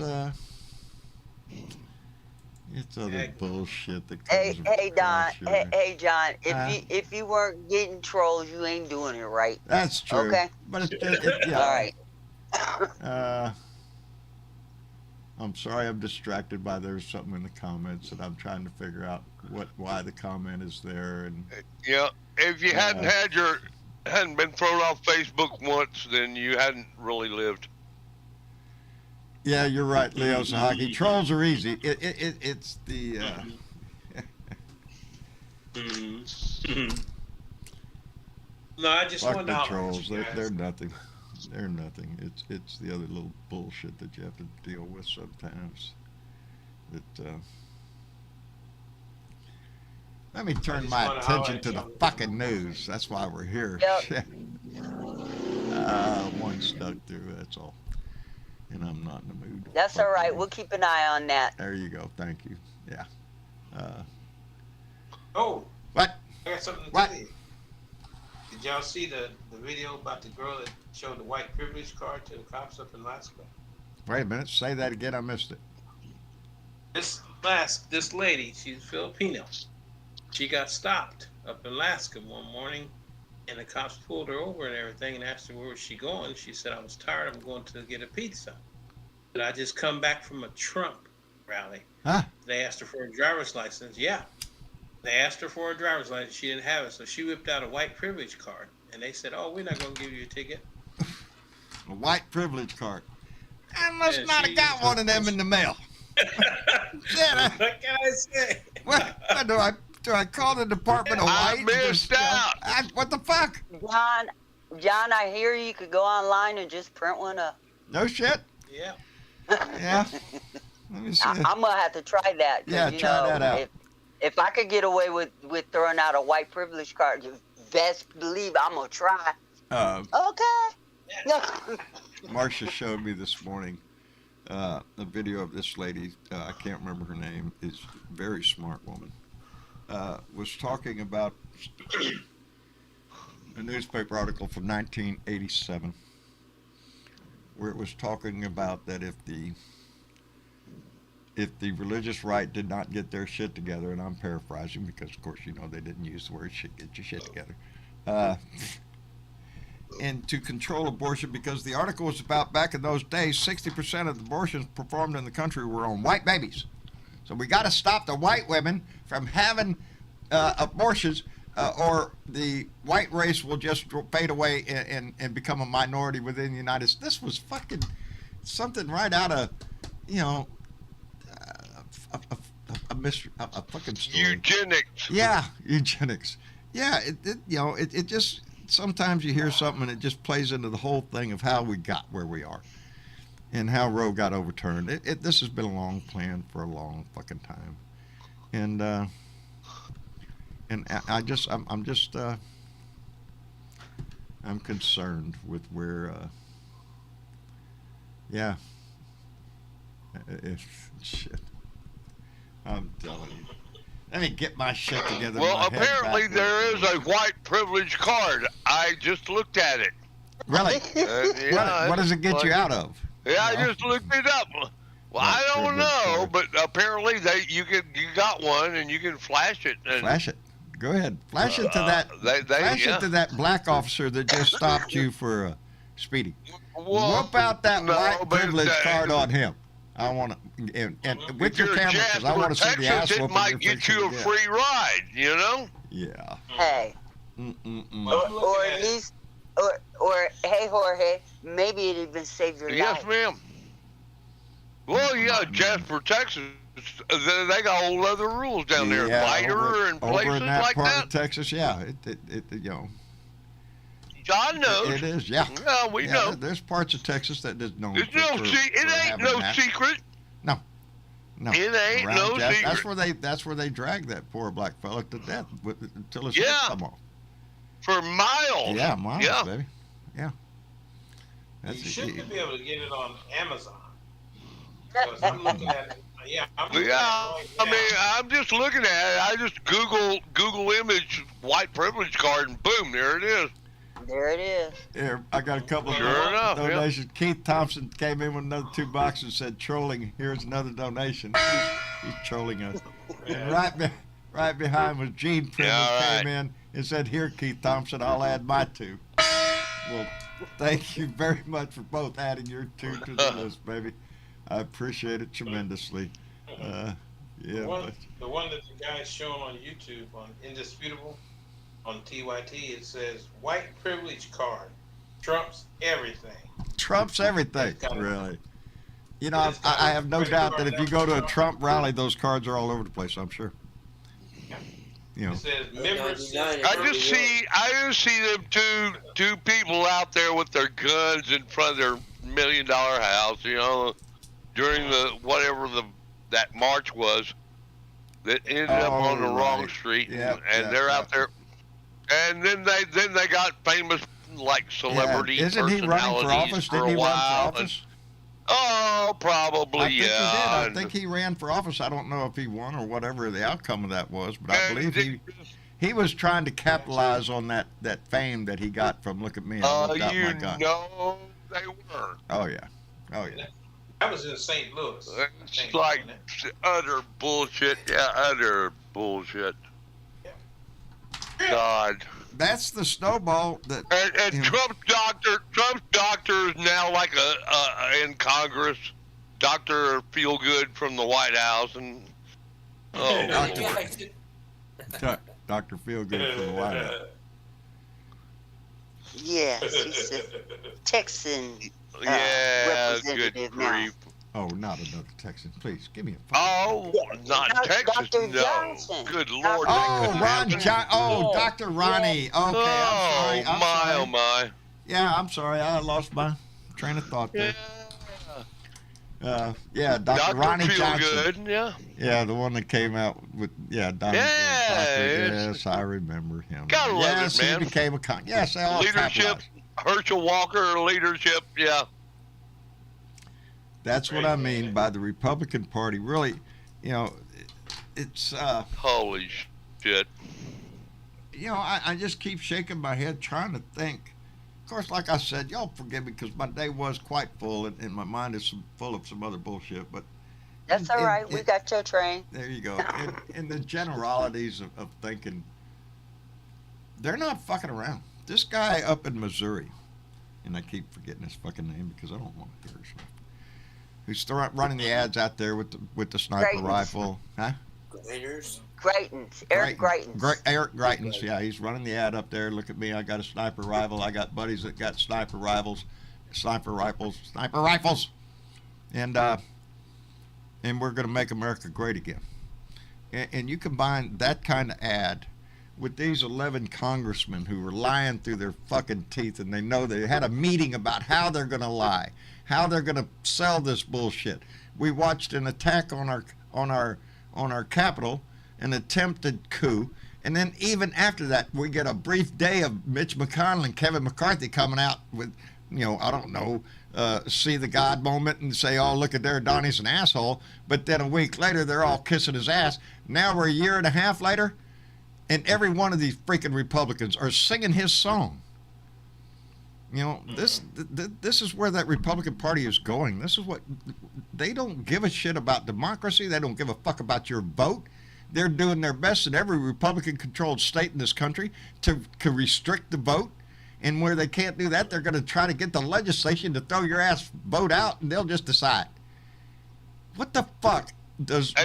other bullshit that comes. Hey, Don. Here. Hey, John. If you weren't getting trolls, you ain't doing it right. That's true. Okay. But All right. I'm sorry, I'm distracted by there's something in the comments, and I'm trying to figure out why the comment is there. And if you hadn't been thrown off Facebook once, then you hadn't really lived. Yeah, you're right, Leo Sahaki. Trolls are easy. It's the. No, I just Fuck wanted to the holler at trolls. you guys. They're nothing. They're nothing. It's the other little bullshit that you have to deal with sometimes. Let me turn my attention to the fucking news. That's why we're here. Yep. One stuck through. That's all. And I'm not in the mood. That's all right. We'll keep an eye on that. There you go. Thank you. Yeah. Oh. What? I got something to tell you. Did y'all see the video about the girl that showed the white privilege card to the cops up in Alaska? Wait a minute. Say that again. I missed it. This lady, she's Filipino. She got stopped up in Alaska one morning, and the cops pulled her over and everything and asked her where was she going. She said, "I was tired. I'm going to get a pizza. But I just come back from a Trump rally." Huh? They asked her for a driver's license. Yeah. They asked her for a driver's license. She didn't have it, so she whipped out a white privilege card. And they said, "Oh, we're not going to give you a ticket." A white privilege card. I must not have got one of them in the mail. What can I say? What do I call the Department of White? I missed out. What the fuck? John, I hear you could go online and just print one up. No shit. Yeah. Yeah. Let me see. I'm gonna have to try that. Yeah, try that out. If I could get away with throwing out a white privilege card, you best believe I'm gonna try. Okay. Marcia showed me this morning a video of this lady. I can't remember her name. Is a very smart woman. Was talking about a newspaper article from 1987, where it was talking about that if the religious right did not get their shit together, and I'm paraphrasing because of course they didn't use the word shit, get your shit together, and to control abortion, because the article was about back in those days 60% of the abortions performed in the country were on white babies. So we got to stop the white women from having abortions, or the white race will just fade away and become a minority within the United States. This was fucking something right out of, a fucking story. Eugenics. Yeah, eugenics. Yeah, it just, sometimes you hear something and it just plays into the whole thing of how we got where we are and how Roe got overturned. This has been a long plan for a long fucking time, and I'm concerned with where, yeah, shit. I'm telling you. Let me get my shit together. Well, apparently there is a white privilege card. I just looked at it. Really? Yeah, what does it get you out of? Yeah, I just looked it up. Well, I don't know, but apparently you got one and you can flash it. And, flash it. Go ahead. Flash it to that. Flash it to that black officer that just stopped you for speeding. Whoop out that white privilege card on him. I want to, and with your camera, because I want to see the ass whooping. It might get you a free ride, you know? Yeah. Hey. Or at least, or hey, Jorge, maybe it even save your life. Yes, ma'am. Well, yeah, Jasper, Texas, they got whole other rules down there. Lighter and places over in that like part that. Of Texas, yeah. John knows. It is, yeah. Yeah, we know. There's parts of Texas that is known. It ain't no secret. No. It ain't no secret. That's where they drag that poor black fella to death until his head come off. For miles. Yeah, miles, baby. Yeah. You should be able to get it on Amazon. I'm looking at it. I'm just looking at it. I just Google image white privilege card, and boom, there it is. There it is. Here, I got a couple of donations. Yeah. Keith Thompson came in with another $2 and said, "Trolling. Here's another donation." He's trolling us. And right behind was Gene Pringle came in and said, "Here, Keith Thompson, I'll add my 2." Well, thank you very much for both adding your 2 to the list, baby. I appreciate it tremendously. The one that the guy's showing on YouTube on Indisputable. On TYT, it says white privilege card trumps everything. Trumps everything, really. You know, I have no doubt that if you go to a Trump rally, those cards are all over the place. I'm sure. You know. It says members. I just see them two people out there with their guns in front of their $1 million house. You know, during that march was that ended up on the wrong street, and they're out there. And then they got famous like celebrity Isn't he running for office? Didn't he run for office? Probably, I think he ran for office. I don't know if he won or whatever the outcome of that was, but I believe he was trying to capitalize on that fame that he got from Look at Me. I whipped out my gun. No, they weren't. Oh yeah. I was in St. Louis. It's like utter bullshit. Yeah, utter bullshit. God. That's the snowball that. And Trump's doctor is now like in Congress, Dr. Feelgood from the White House, and Dr. Feelgood from the White House. Yes, he's a Texan good representative grief. Oh, not another Texan. Please, give me a phone. Not Texas, Dr. no. Johnson. Good Lord. Dr. Ronnie. Okay, I'm sorry. Oh, my. Yeah, I'm sorry. I lost my train of thought there. Dr. Ronnie Johnson. Good, yeah, the one that came out with, Donald. Yes, I remember him. Gotta love it, man. He became yes, they all leadership, Herschel Walker, leadership, yeah. That's what I mean by the Republican Party. Really, it's... Holy shit. I just keep shaking my head trying to think. Of course, like I said, y'all forgive me because my day was quite full and my mind is full of some other bullshit. But that's all right. We got your train. There you go. In the generalities of thinking, they're not fucking around. This guy up in Missouri, and I keep forgetting his fucking name because I don't want to hear his name. Who's running the ads out there with the sniper rifle? Huh? Greitens. Eric Greitens. Eric Greitens, yeah. He's running the ad up there. Look at me. I got a sniper rifle. I got buddies that got sniper rifles. And we're going to make America great again. And you combine that kind of ad with these 11 congressmen who were lying through their fucking teeth, and they know they had a meeting about how they're going to lie, how they're going to sell this bullshit. We watched an attack on our Capitol, an attempted coup, and then even after that, we get a brief day of Mitch McConnell and Kevin McCarthy coming out with, I don't know, see the God moment and say, oh, look at there, Donnie's an asshole. But then a week later, they're all kissing his ass. Now we're a year and a half later, and every one of these freaking Republicans are singing his song. This is where that Republican Party is going. This is what they don't give a shit about democracy. They don't give a fuck about your vote. They're doing their best in every Republican-controlled state in this country to restrict the vote. And where they can't do that, they're going to try to get the legislation to throw your ass vote out, and they'll just decide. What the fuck does they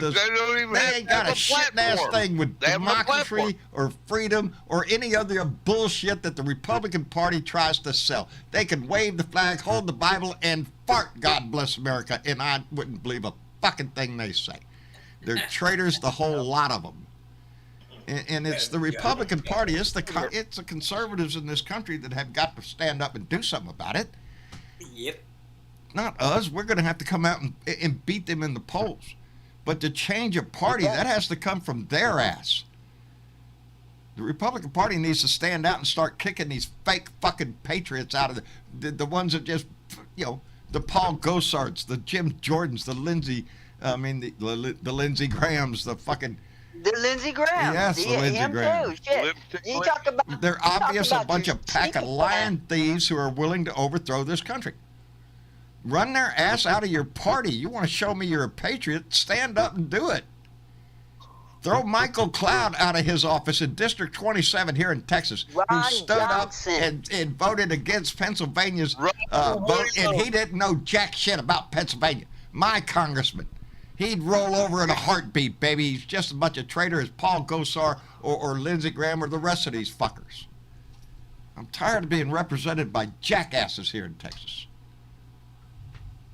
ain't got a shit-ass thing with democracy or freedom or any other bullshit that the Republican Party tries to sell. They can wave the flag, hold the Bible, and fart, God bless America, and I wouldn't believe a fucking thing they say. They're traitors, the whole lot of them. And it's the Republican Party, it's the conservatives in this country that have got to stand up and do something about it. Yep. Not us. We're going to have to come out and beat them in the polls. But to change a party, that has to come from their ass. The Republican Party needs to stand out and start kicking these fake fucking patriots out of the ones that just, the Paul Gosarts, the Jim Jordans, the Lindsey Grahams, the fucking... The Lindsey Graham. Yes, the Lindsey Graham. You talk about. They're obvious a bunch of pack of lying thieves who are willing to overthrow this country. Run their ass out of your party. You want to show me you're a patriot? Stand up and do it. Throw Michael Cloud out of his office in District 27 here in Texas, who stood up and voted against Pennsylvania's vote, and he didn't know jack shit about Pennsylvania. My congressman. He'd roll over in a heartbeat, baby. He's just as much a traitor as Paul Gosar or Lindsey Graham or the rest of these fuckers. I'm tired of being represented by jackasses here in Texas.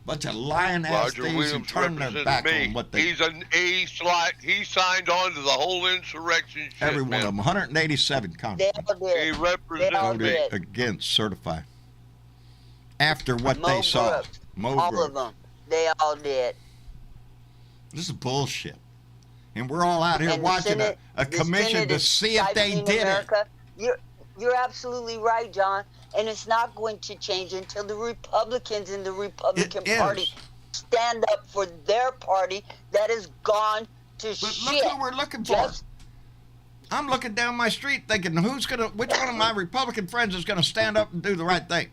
Bunch of lying-ass thieves who turn their back on what they... He signed on to the whole insurrection shit, Every one of them, 187 congressmen. He represented me. Voted against certify. After what they saw. All of them. They all did. This is bullshit. And we're all out here watching a commission to see if they did it. You're absolutely right, John. And it's not going to change until the Republicans in the Republican Party stand up for their party that has gone to shit. Look who we're looking for. I'm looking down my street thinking, which one of my Republican friends is going to stand up and do the right thing?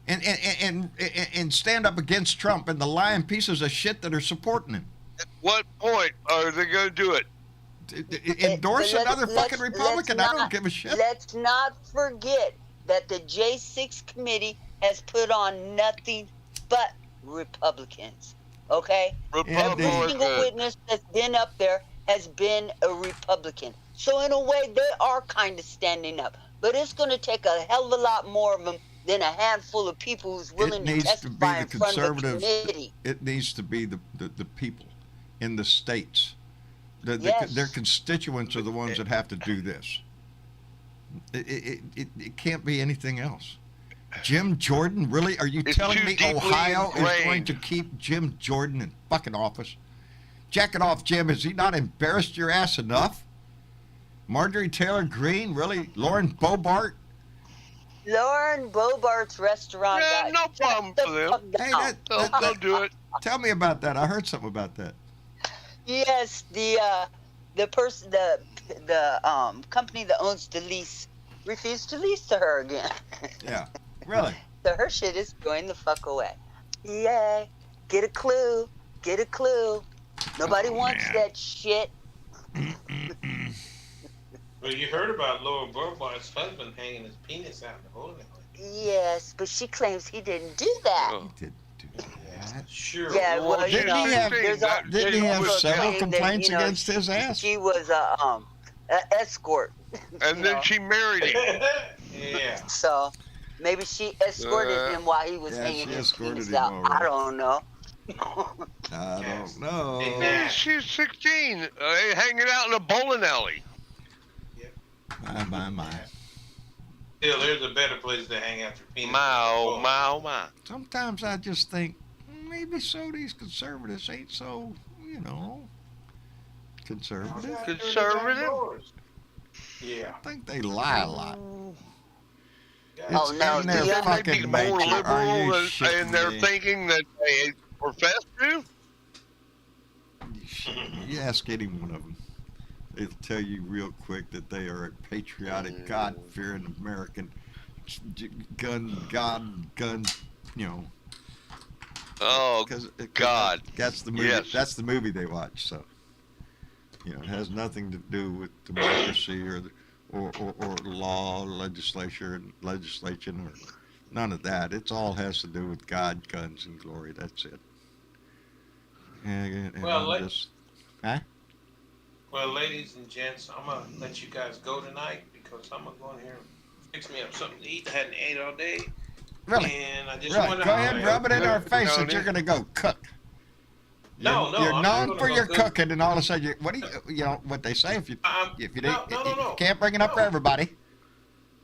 And stand up against Trump and the lying pieces of shit that are supporting him. At what point are they going to do it? Endorse another fucking Republican. I don't give a shit. Let's not forget that the J6 committee has put on nothing but Republicans. Okay? Every single witness that's been up there has been a Republican. So in a way, they are kind of standing up. But it's going to take a hell of a lot more of them than a handful of people who's willing to testify in front of the committee. It needs to be the people in the states. Their constituents are the ones that have to do this. It can't be anything else. Jim Jordan, really? Are you telling me Ohio is going to keep Jim Jordan in fucking office? Jack it off, Jim. Has he not embarrassed your ass enough? Marjorie Taylor Greene, really? Lauren Boebert? Lauren Boebert's restaurant. Yeah, no problem for them. Hey, they'll do it. Tell me about that. I heard something about that. Yes, the company that owns the lease refused to lease to her again. Yeah, really? So her shit is going the fuck away. Yay. Get a clue. Get a clue. Nobody wants that shit. Well, you heard about Lauren Boebert's husband hanging his penis out in the hole. Yes, but she claims he didn't do that. He did do that. Sure. Yeah, well, didn't he have several complaints against his ass? She was a escort. And then she married him. Yeah. So maybe she escorted him while he was hanging his penis out. Right. I don't know. I don't know. She's 16, hanging out in a bowling alley. My. Still, there's a better place to hang out for peanut My, butter. my. Sometimes I just think maybe so these conservatives ain't so, conservative. Conservative? Yeah. I think they lie a lot. Oh, It's no, in their the They other- may be fucking more nature. Are you liberal shitting and they're me? thinking that they profess to. You ask any one of them, they'll tell you real quick that they are a patriotic, God-fearing American, gun, Oh, Cause God. that's the movie. Yes. That's the movie they watch. So, it has nothing to do with democracy or law, legislature, or none of that. It all has to do with God, guns, and glory. That's it. And Well, I'm just, Well, ladies and gents, I'm gonna let you guys go tonight because I'm gonna go in here and fix me up something to eat. I hadn't ate all day, really, and I just really, wanted go to ahead and rub it in our face that you're gonna go cook. No, You're I'm known gonna for go your cook. cooking, and all of a sudden, what they say if you No. can't bring it up for everybody.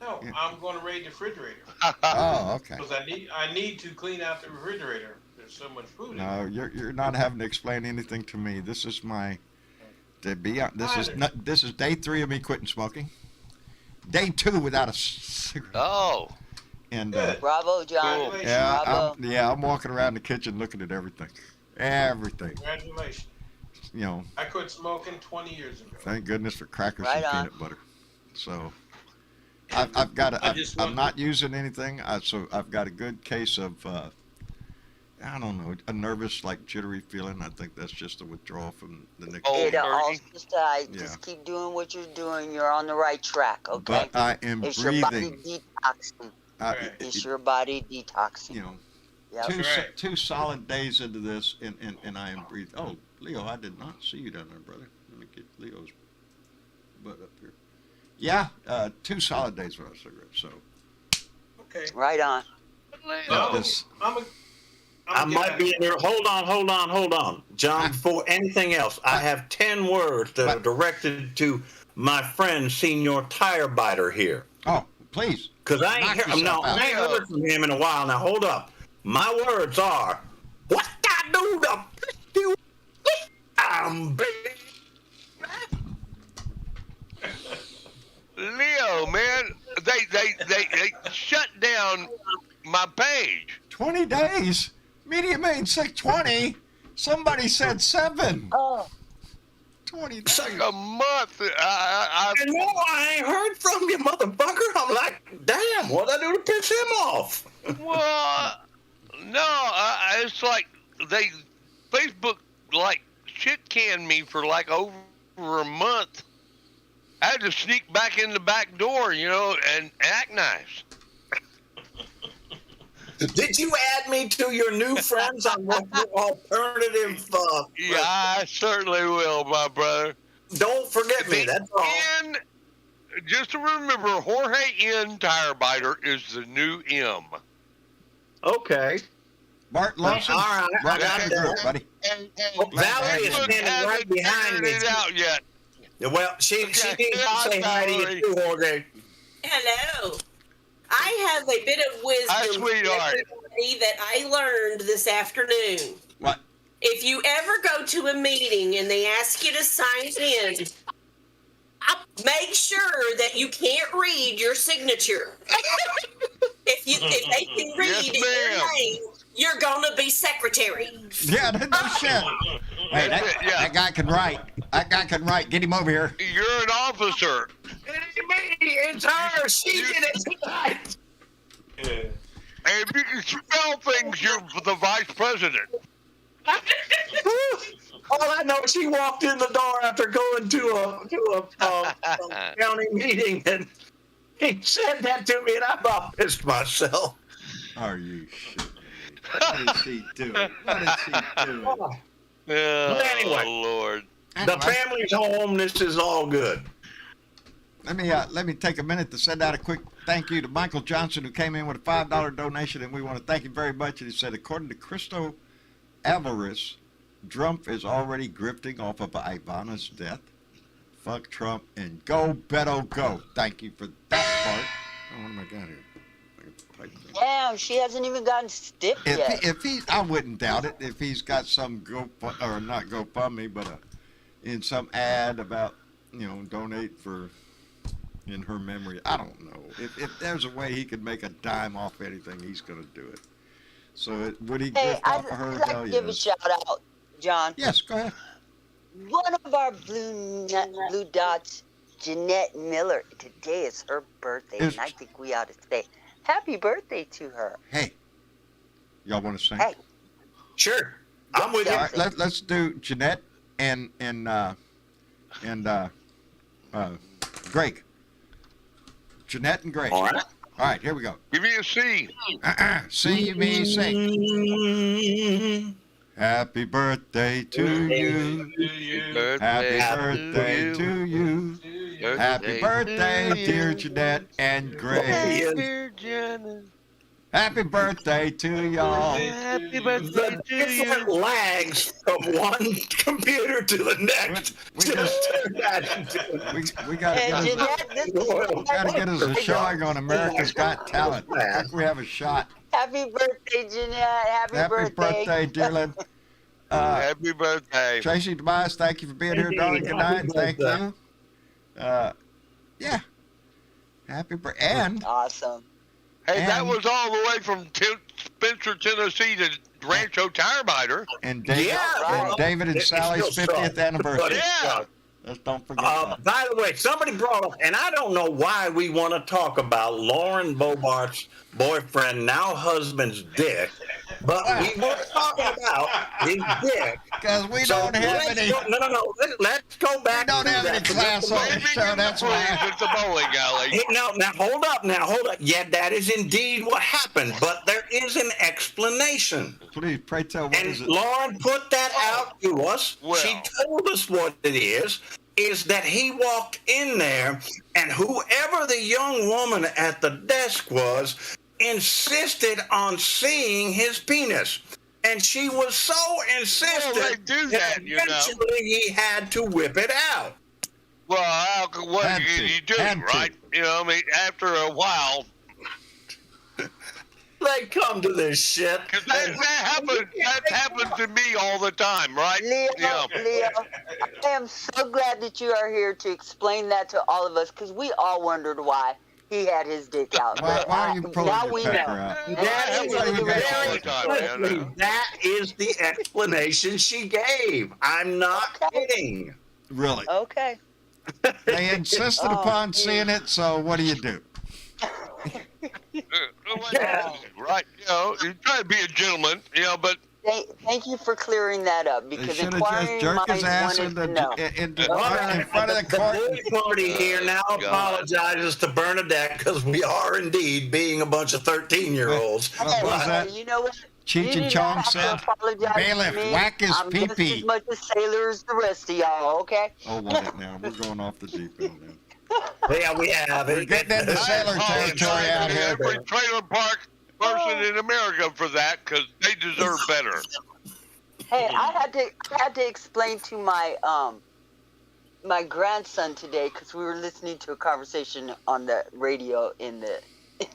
No, Yeah. I'm going to raid the refrigerator Oh, okay. because I need to clean out the refrigerator. There's so much food in it. No, you're not having to explain anything to me. This is this is day 3 of me quitting smoking. Day 2 without a cigarette. Oh, And Good. Bravo, John. Cool. Bravo. I'm walking around the kitchen looking at everything. Congratulations. You know, I quit smoking 20 years ago. thank goodness for crackers Right and on. peanut butter. So I've got I'm not using anything. So I've got a good case of I don't know, a nervous, like jittery feeling. I think that's just a withdrawal from the nicotine. Oh, It all Bernie. subsides. Yeah. Just keep doing what you're doing. You're on the right track, okay? But I am It's your body breathing. detoxing. Right. It's your body detoxing. You know, Yep. two, That's right. 2 solid days into this, and I am breathing. Oh, Leo, I did not see you down there, brother. Let me get Leo's butt up here. Yeah, 2 solid days without cigarettes. So Okay. Right on. Well, this- I might be in there. Hold on. John, before anything else, I have 10 words that are directed to my friend, Senior Tire Biter here. oh, please. Because I Knock ain't yourself out. I ain't heard from him in a while. Now, hold up. My words are, what I do to piss you baby. Leo, man, they shut down my page. 20 days. Media made 620. Somebody said 7. Oh, 20 It's days. like a month. I And no, I ain't heard from you, motherfucker. I'm like, damn, what'd I do to piss him off? well, no, it's like Facebook like shit canned me for like over a month. I had to sneak back in the back door, and act nice. Did you add me to your new friends on what alternative? Yeah, I certainly will, my brother. Don't forget me. That's all. N, just to remember, Jorge N. Tire Biter is the new M. Okay. Bart Lawson. All right, I Right got after the group, that. buddy. Valerie is Facebook standing right hasn't behind figured me. it out yet. Well, she needs to say hi to you too, Jorge. Hello. I have a bit of Hi, wisdom for sweetheart. everybody that I learned this afternoon. What? If you ever go to a meeting and they ask you to sign in, make sure that you can't read your signature. if they can read Yes, your ma'am. name, you're gonna be secretary. Yeah, no shit. Hey, That's it, yeah. that guy can write. That guy can write. Get him over here. You're an officer. It ain't me, it's her. She did it tonight. Yeah. And if you can spell things, you're the vice president. All I know, she walked in the door after going to a county meeting, and he said that to me, and I about pissed myself. Are you shit? What is he doing? What is he doing? Oh, anyway. Lord. The family's home. This is all good. Let me take a minute to send out a quick thank you to Michael Johnson, who came in with a $5 donation, and we want to thank him very much. And he said, according to Christo Alvarez, Trump is already grifting off of Ivana's death. fuck Trump, and go Beto go. Thank you for that part. Oh, what am I got here? Damn, she hasn't even gotten stiff yet. If he, I wouldn't doubt it. If he's got some not GoFundMe, but in some ad about, donate for, in her memory. I don't know. If there's a way he could make a dime off anything, he's gonna do it. So would he gift off of her? I'd like to give a shout out, John. Yes, go ahead. One of our blue dots, Jeanette Miller. Today is her birthday, and I think we ought to say happy birthday to her. Hey, y'all want to sing? Hey, Sure, I'm with you. All right, let's do Jeanette and Greg. Jeanette and Greg. All right. All right, here we go. Give me a C. See me sing. Happy birthday to you. Happy birthday to you. Happy birthday, dear Jeanette and Greg. Happy birthday to y'all. Happy birthday The to you. different lags from one computer to the next. We got to and Jeanette, this is get us a showing on America's Got Talent. I think we have a shot. Happy birthday, Jeanette. Happy birthday, dearling. Happy birthday. Tracy Tobias, thank you for being here, darling. Good night. Thank you. Yeah. Happy birthday. And Awesome. Hey, that And- was all the way from Spencer, Tennessee to Rancho Tire Biter. and David, Yeah. and David and It's Sally's still 50th strong. anniversary. Yeah. Let's don't forget that. By the way, somebody brought up, and I don't know why we want to talk about Lauren Bobart's boyfriend, now husband's dick, but we were talking about his dick. Because we So don't have let's any. go- No. Let's go back. We don't to have that. any class on the show. That's why. It's the bowling alley. Hey, now hold up. Yeah, that is indeed what happened, but there is an explanation. Please, pray tell, what is And it? Lauren put that out to us. Well. She told us what it is that he walked in there, and whoever the young woman at the desk was insisted on seeing his penis. And she was so insistent Well, they do that, you know. eventually he had to whip it out. Well, what Had can to. you do, Had to. right? You know, I mean, after a while, They come to this shit. because that happens to me all the time, right? Leo, Yeah. Leo, I am so glad that you are here to explain that to all of us because we all wondered why he had his dick out. Why are you But pulling now your we pecker know. out? That is Why you guys all very the time, man? quickly, that is the explanation she gave. I'm not kidding. Really? Okay. They insisted upon seeing it, so what do you do? Right, you know, you try to be a gentleman, you know, but Thank you for clearing that up They because should have just inquiring jerked his minds ass wanted to know. in Alright, front of the court. bully party here now God. apologizes to Bernadette because we are indeed being a bunch of 13-year-olds. What was that? You know what? Cheech You and do not Chong have to said, apologize "Bailiff, to me. whack his I'm just pee-pee." as much a sailor as the rest of y'all, okay? Oh, what it now? We're going off the deep end now. Yeah, we have We're it. getting into sailor territory out to here. every trailer park person in America for that because they deserve better. Hey, I had to explain to my my grandson today because we were listening to a conversation on the radio in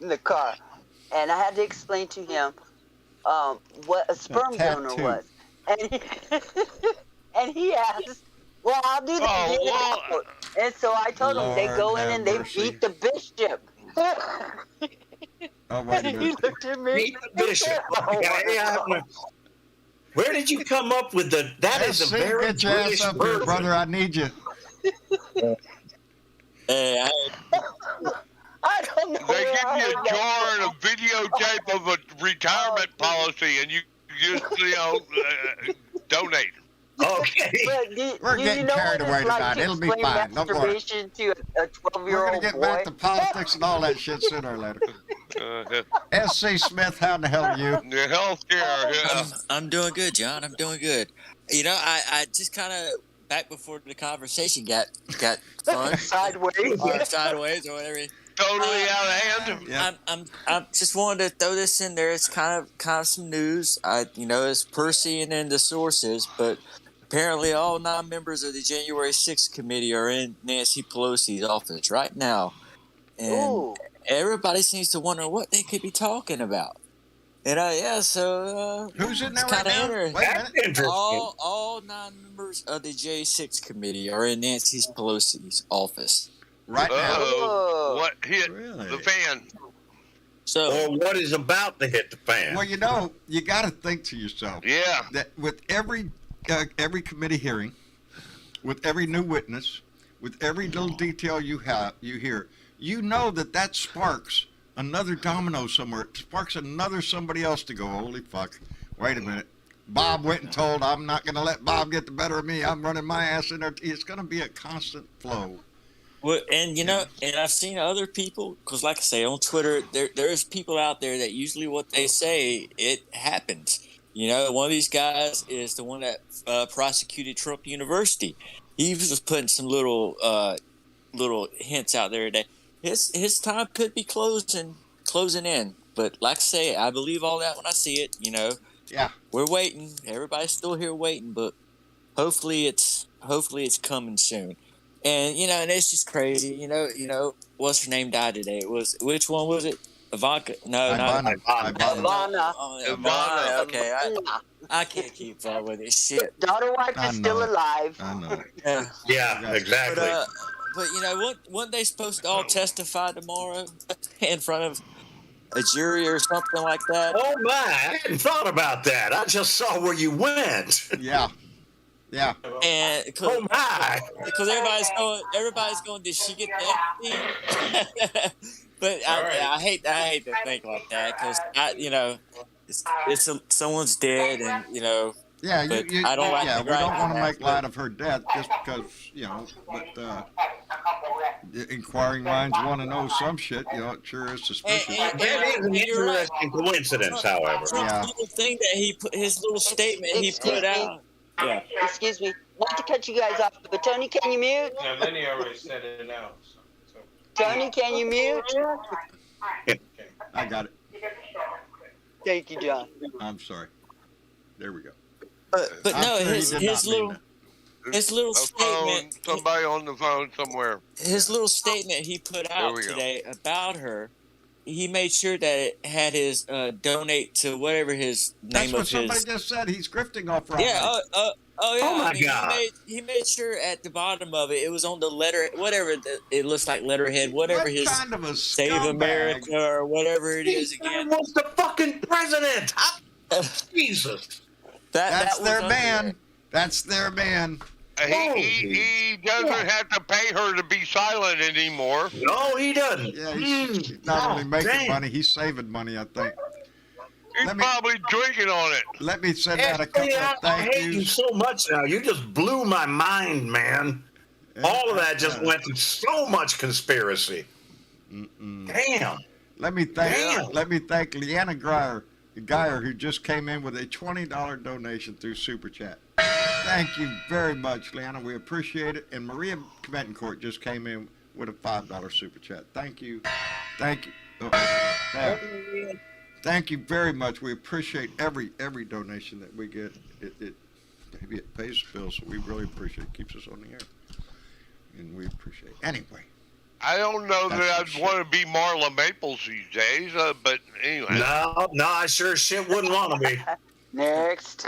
the car, and I had to explain to him what a sperm donor tattoo. was, and he asked, "Well, I'll do the Oh, get well, out." And so I told him they Lord go in have and they mercy. beat the bishop. Oh, wait a And he minute. looked at me. Meet the bishop. Oh, Yeah. Where did you come up with the? That is a SC, very get your ass British up here, version. brother. I need you. Hey, I don't know. They where give I you a heard that jar and a from. videotape of a retirement policy, and you just, you know, donate. Okay. But We're do getting you know carried what away it's like tonight. to It'll be explain fine. Don't worry. masturbation to a We're 12-year-old going to get boy? back to politics and all that shit sooner or later. S.C. Smith, how in the hell are you? The healthcare, yeah. I'm doing good, John. I'm doing good. You know, I just kind of back before the conversation got fun Sideways. or sideways or whatever. Totally out of hand. Yeah. I'm just wanted to throw this in there. It's kind of some news. You know, it's Percy and then the sources, but Apparently, all 9 members of the January 6th committee are in Nancy Pelosi's office right now, and Ooh. everybody seems to wonder what they could be talking about. And so Who's in there it's right kind of now? interesting. Wait a That's minute. interesting. All 9 members of the J6 committee are in Nancy Pelosi's office. Right now. Oh. What hit Really? the fan? So Or what is about to hit the fan. Well, you got to think to yourself Yeah. that with every committee hearing, with every new witness, with every little detail you hear, that sparks another domino somewhere. It sparks another somebody else to go, holy fuck, wait a minute. Bob went and told, I'm not going to let Bob get the better of me. I'm running my ass in there. It's going to be a constant flow. well, and and I've seen other people, because like I say on Twitter, there's people out there that usually what they say it happens. One of these guys is the one that prosecuted Trump University. He was just putting some little hints out there that his time could be closing in. But like I say, I believe all that when I see it. Yeah. We're waiting. Everybody's still here waiting, but hopefully it's coming soon. And and it's just crazy. What's her name died today? Which one was it? Ivanka? No, Ivana. Ivana. Ivana. Okay, I can't keep up with it. Shit. Daughter wife I is know still it. alive. I know. Yeah, exactly. But weren't they supposed to all testify tomorrow in front of a jury or something like that? Oh my, I hadn't thought about that. I just saw where you went. Yeah. Yeah. And Oh my. because everybody's going, did she get the empty? But I hate to think like that because it's someone's dead and Yeah, but I don't like yeah, the we don't gripe want to on make that, light of her death just because, but the inquiring minds want to know some shit, it sure is suspicious. And That is an you're right. interesting coincidence, however. Trump's Yeah. little thing that he put, his little statement he put out. Yeah. Excuse me, not to cut you guys off, but Tony, can you mute? Now, Lenny already said it out. So. Tony, can you mute? I got it. Thank you, John. I'm sorry. There we go. But I'm no, sure he his did not his mean little that. his little A phone, statement. somebody on the phone somewhere. His little statement he put out we go. today about her, he made sure that it had his donate to whatever his That's name what of somebody his. just said. He's grifting off right Yeah. now. Yeah. Oh my God. He made sure at the bottom of it was on the letter, whatever it looks like letterhead, whatever What his kind of a Save scumbag? America or whatever it is He again. was the fucking president. Jesus. That's that their was man. That's their man. He doesn't have to pay her to be silent anymore. No, he doesn't. Yeah, he's not only making dang. money, he's saving money, I think. He's Let me- probably drinking on it. Let me send out a Anthony, couple I of thank hate you yous. so much now. You just blew my mind, man. All of that just went to so much conspiracy. Damn. Let me thank Damn. Leanna Geyer, who just came in with a $20 donation through Super Chat. Thank you very much, Leanna. We appreciate it. And Maria Betancourt just came in with a $5 Super Chat. Thank you. Thank you. Oh, there. Thank you very much. We appreciate every donation that we get. It pays the bills, so we really appreciate it. Keeps us on the air. And we appreciate it. Anyway. I don't know That's that I'd for want to be Marla Maples these days, but anyway. No, I sure shit wouldn't want to be. Next.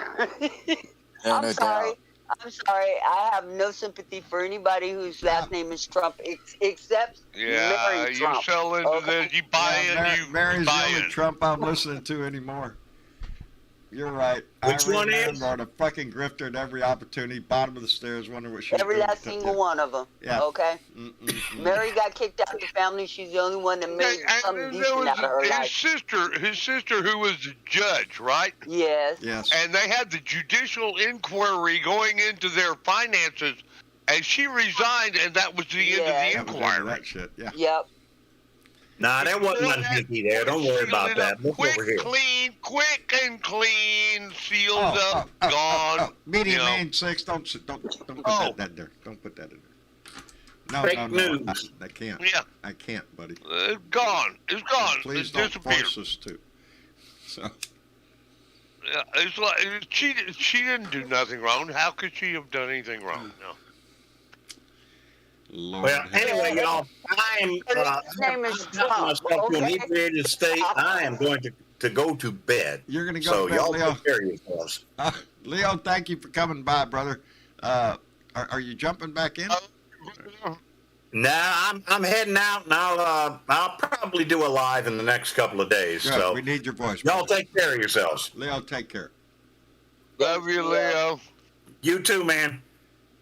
Yeah, I'm no sorry. doubt. I'm sorry. I have no sympathy for anybody whose last name is Trump, except Yeah, Mary you Trump. sell into Okay. this, you buy Yeah, in, you Mary's the buy only in. Trump I'm listening to anymore. You're right. Which one is? remember on a fucking grifter at every opportunity, bottom of the stairs, wondering what she was Every doing last to- single one of them. Yeah. Okay. Mm-mm-mm. Mary got kicked out of the family. She's the only one that made something And there decent was out of her his life. sister who was the judge, right? Yes. Yes. And they had the judicial inquiry going into their finances, and she resigned, and that was the end of Yeah. the That was into inquiry. that shit. Yeah. Yep. Nah, there wasn't nothing hinky there. Don't worry about that. Look Quick, over here. quick and clean, sealed up, gone. Medium you know. man 6. Don't put Oh. that there. Don't put that in there. No, Fake no. news. I can't. Yeah, I can't, buddy. gone. It's gone. Please It don't disappeared. force us to. So. it's like she didn't do nothing wrong. How could she have done anything wrong? No. Lord Well, have- anyway, y'all, His name is I've gotten Trump. myself to an Okay. inebriated state. I am going to go to bed. You're gonna go So to bed, y'all Leo. take care of yourselves. Leo, thank you for coming by, brother. Are you jumping back in? Nah, I'm heading out, and I'll probably do a live in the next couple of days. Good. So We need your voice. y'all brother. take care of yourselves. Leo, take care. Love you, Leo. You too, man.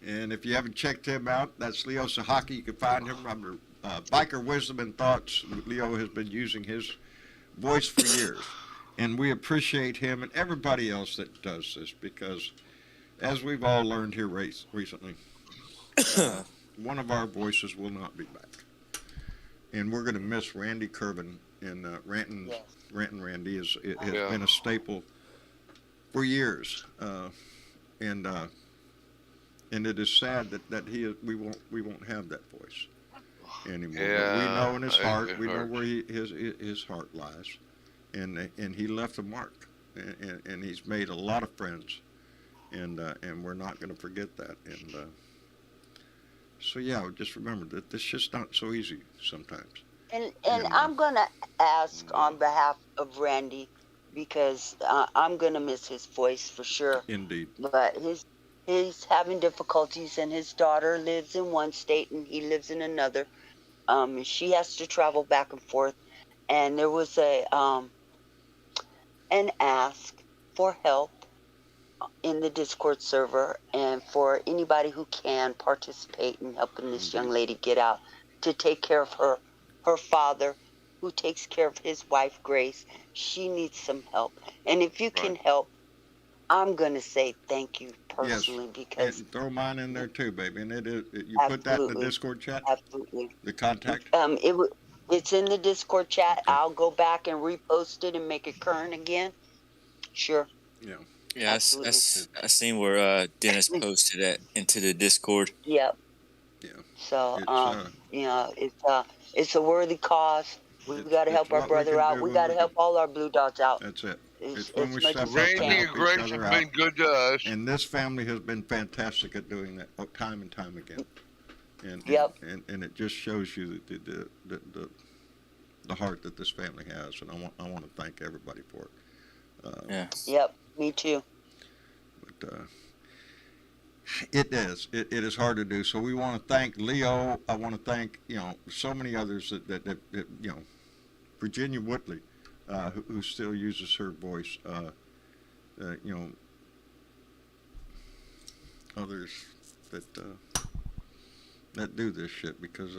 And if you haven't checked him out, that's Leo Sahaki. You can find him under Biker Wisdom and Thoughts. Leo has been using his voice for years. And we appreciate him and everybody else that does this because, as we've all learned here recently, one of our voices will not be back. And we're going to miss Randy Kerbin. And Rantin Randy has been a staple for years. And it is sad that we won't have that voice anymore. Yeah, but we know in his heart, it we know hurts. where his heart lies, and he left a mark, and he's made a lot of friends, and we're not going to forget that. And so yeah, just remember that this just not so easy sometimes. And I'm gonna ask on behalf of Randy because I'm gonna miss his voice for sure. Indeed. But he's having difficulties, and his daughter lives in one state and he lives in another. She has to travel back and forth, and there was an ask for help in the Discord server, and for anybody who can participate in helping this young lady get out to take care of her father, who takes care of his wife Grace. She needs some help, and if you can help, I'm gonna say thank you personally because And throw mine in there too, baby. And you put that in the Absolutely. Discord chat, absolutely. the contact. It's in the Discord chat. I'll go back and repost it and make it current again. Sure. Yeah. Yeah, I seen where Dennis posted that into the Discord. Yep. Yeah. So It's, it's a worthy cause. We've got to help it's our what we brother can out. do We when got to we help can. all our blue dogs out. That's it. It's It's when we much step as up we and Randy can. and help Grace each other have out. been good to us. And this family has been fantastic at doing that time and time again. And and it just shows you the heart that this family has, and I want to thank everybody for it. Yeah. Yep. Me too. But it is hard to do. So we want to thank Leo. I want to thank so many others that Virginia Whitley, who still uses her voice. Others that do this shit because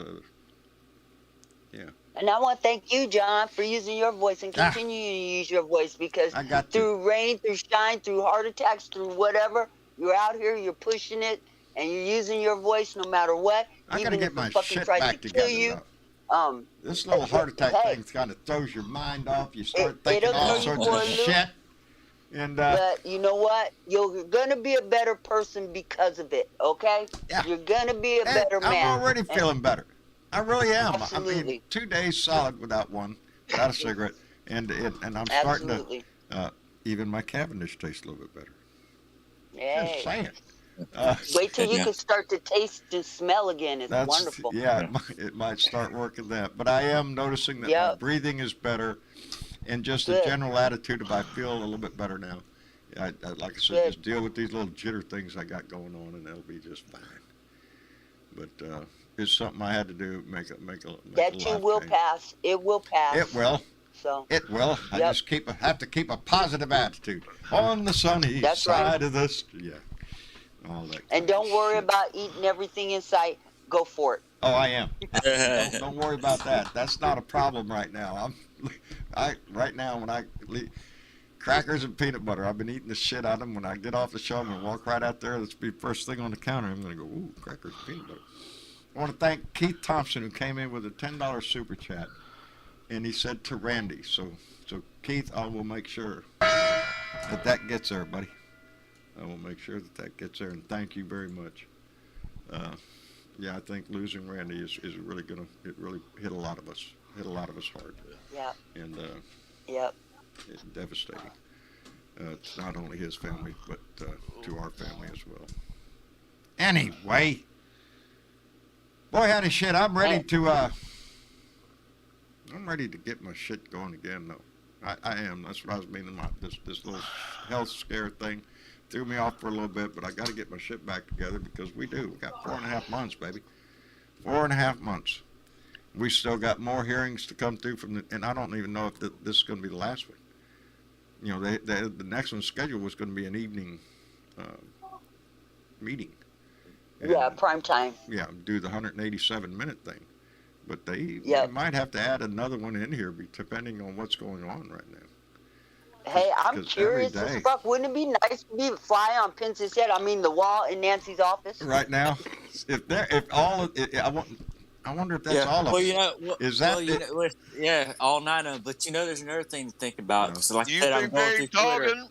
And I want to thank you, John, for using your voice and continuing to use your voice because I got to. through rain, through shine, through heart attacks, through whatever, you're out here, you're pushing it, and you're using your voice no matter what. I gotta even get if my it fucking shit tries back to together. kill you. Though. This little heart attack Hey. thing kind of throws your mind off. You start thinking it'll all throw you sorts for of a loop. shit. And But you know what? You're going to be a better person because of it, okay? Yeah. You're going to be a better man. I'm already feeling better. I really am. I Absolutely. mean, 2 days solid without a cigarette, and I'm starting Absolutely. to. Even my Cavendish tastes a little bit better. Hey. Just saying. Wait till you Yeah. can start to taste and smell again. It's wonderful. Yeah, it might start working that. But I am noticing that my breathing is better, and just the Good. general attitude of I feel a little bit better now. I like I said, Good. just deal with these little jitter things I got going on, and it'll be just fine. But it's something I had to do. Make a That you life will change. pass. It will pass. It will. So It will. I Yep. just have to keep a positive attitude on the sunny That's right. side of this. Yeah. All that. and kind don't of worry shit. about eating everything in sight. Go for it. Oh, I am. Don't worry about that. That's not a problem right now. Right now when crackers and peanut butter. I've been eating the shit out of them. When I get off the show, I'm gonna walk right out there. Let's be first thing on the counter. I'm gonna go, ooh, crackers and peanut butter. I want to thank Keith Thompson who came in with a $10 super chat, and he said to Randy. So Keith, I will make sure that gets there, buddy. I will make sure that gets there, and thank you very much. Yeah, I think losing Randy is really it really hit a lot of us hard. Yeah. And Yep. it's devastating. It's not only his family, but to our family as well. Anyway, boy, howdy shit. I'm ready to get my shit going again, though. I am. That's what I was meaning. This little health scare thing threw me off for a little bit, but I got to get my shit back together because we do. We got 4.5 months, baby. 4.5 months. We still got more hearings to come through and I don't even know if this is going to be the last one. You know, the next one's scheduled was going to be an evening meeting. And, Yeah, prime time. Yeah, do the 187-minute thing. But they Yep. might have to add another one in here, depending on what's going on right now. Hey, I'm 'Cause curious every as day- fuck. Wouldn't it be nice to be a fly on Pence's head? I mean, the wall in Nancy's office. Right now, I wonder if that's all of well, it. you know, Is that well, you know, yeah, all 9 of them. But you know, there's another thing to think about. Because, like I You said, I'm think going they through Twitter. talking?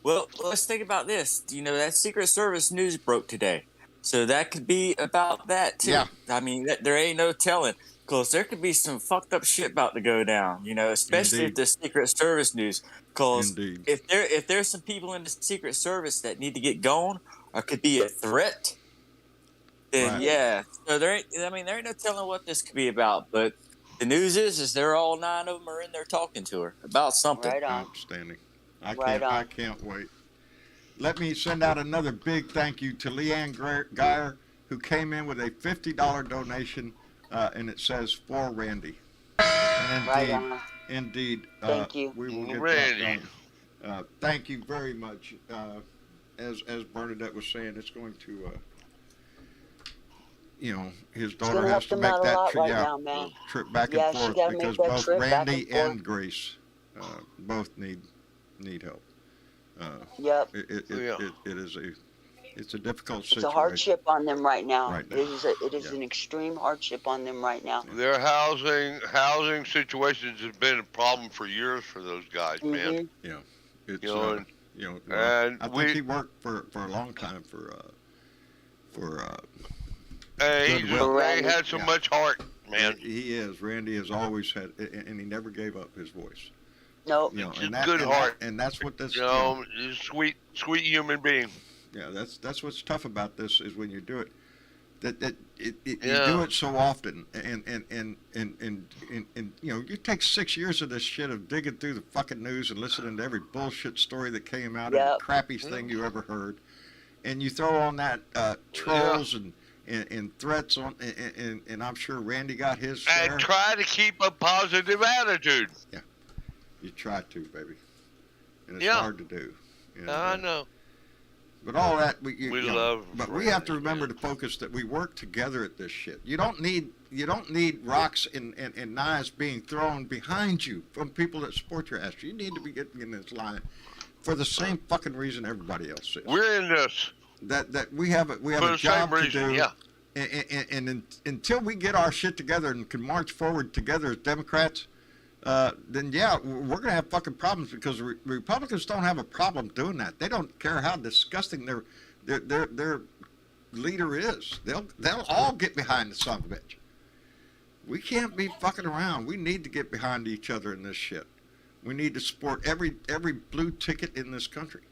Well, let's think about this. You know, that Secret Service news broke today, so that could be about that too. Yeah. I mean, there ain't no telling, because there could be some fucked up shit about to go down. You know, especially if Indeed. the Secret Service news. Because Indeed. if there's some people in the Secret Service that need to get gone, or could be a threat, then Right. yeah. So there ain't no telling what this could be about. But the news is they're all 9 of them are in there talking to her about something. Right on. Outstanding. I Right can't wait. Let me send out another big thank you to Leanne Geyer, who came in with a $50 donation, and it says for Randy. And Right on. indeed, Thank you. we will get Randy. that done. Thank you very much. As Bernadette was saying, it's going to, his daughter gonna has help to them make out a that lot trip, right now, man. trip back Yeah, and she forth gotta make because that both trip back and Randy forth. and Grace both need help. Yep. It's a difficult It's situation. a hardship on them right now. Right now. It is Yeah. an extreme hardship on them right now. Their housing situations has been a problem for years for those guys, man. Mhm. It's You know, I think we- he worked for a long time for Hey, Goodwill. they had so Yeah. much heart, man. He is. Randy has always had, and he never gave up his voice. Nope. You know, Just and that, good and heart. That, and that's what this. You know, he's a sweet human being. Yeah, that's what's tough about this is when you do it, you Yeah. do it so often, and you take 6 years of this shit of digging through the fucking news and listening to every bullshit story that came out, Yep. every crappiest thing you ever heard, and you throw on that trolls and threats on, and I'm sure Randy got his share. And try to keep a positive attitude. You try to, baby, and it's Yeah. hard to do. And, I know. But all that we love But we have to remember to focus that we work together at this shit. You don't need rocks and knives being thrown behind you from people that support your ass. You need to be getting in this line for the same fucking reason everybody else is. We're in this That we have for a the job same to reason. do. Yeah. And until we get our shit together and can march forward together as Democrats, then yeah, we're gonna have fucking problems because Republicans don't have a problem doing that. They don't care how disgusting their leader is. They'll all get behind the son of a bitch. We can't be fucking around. We need to get behind each other in this shit. We need to support every blue ticket in this country.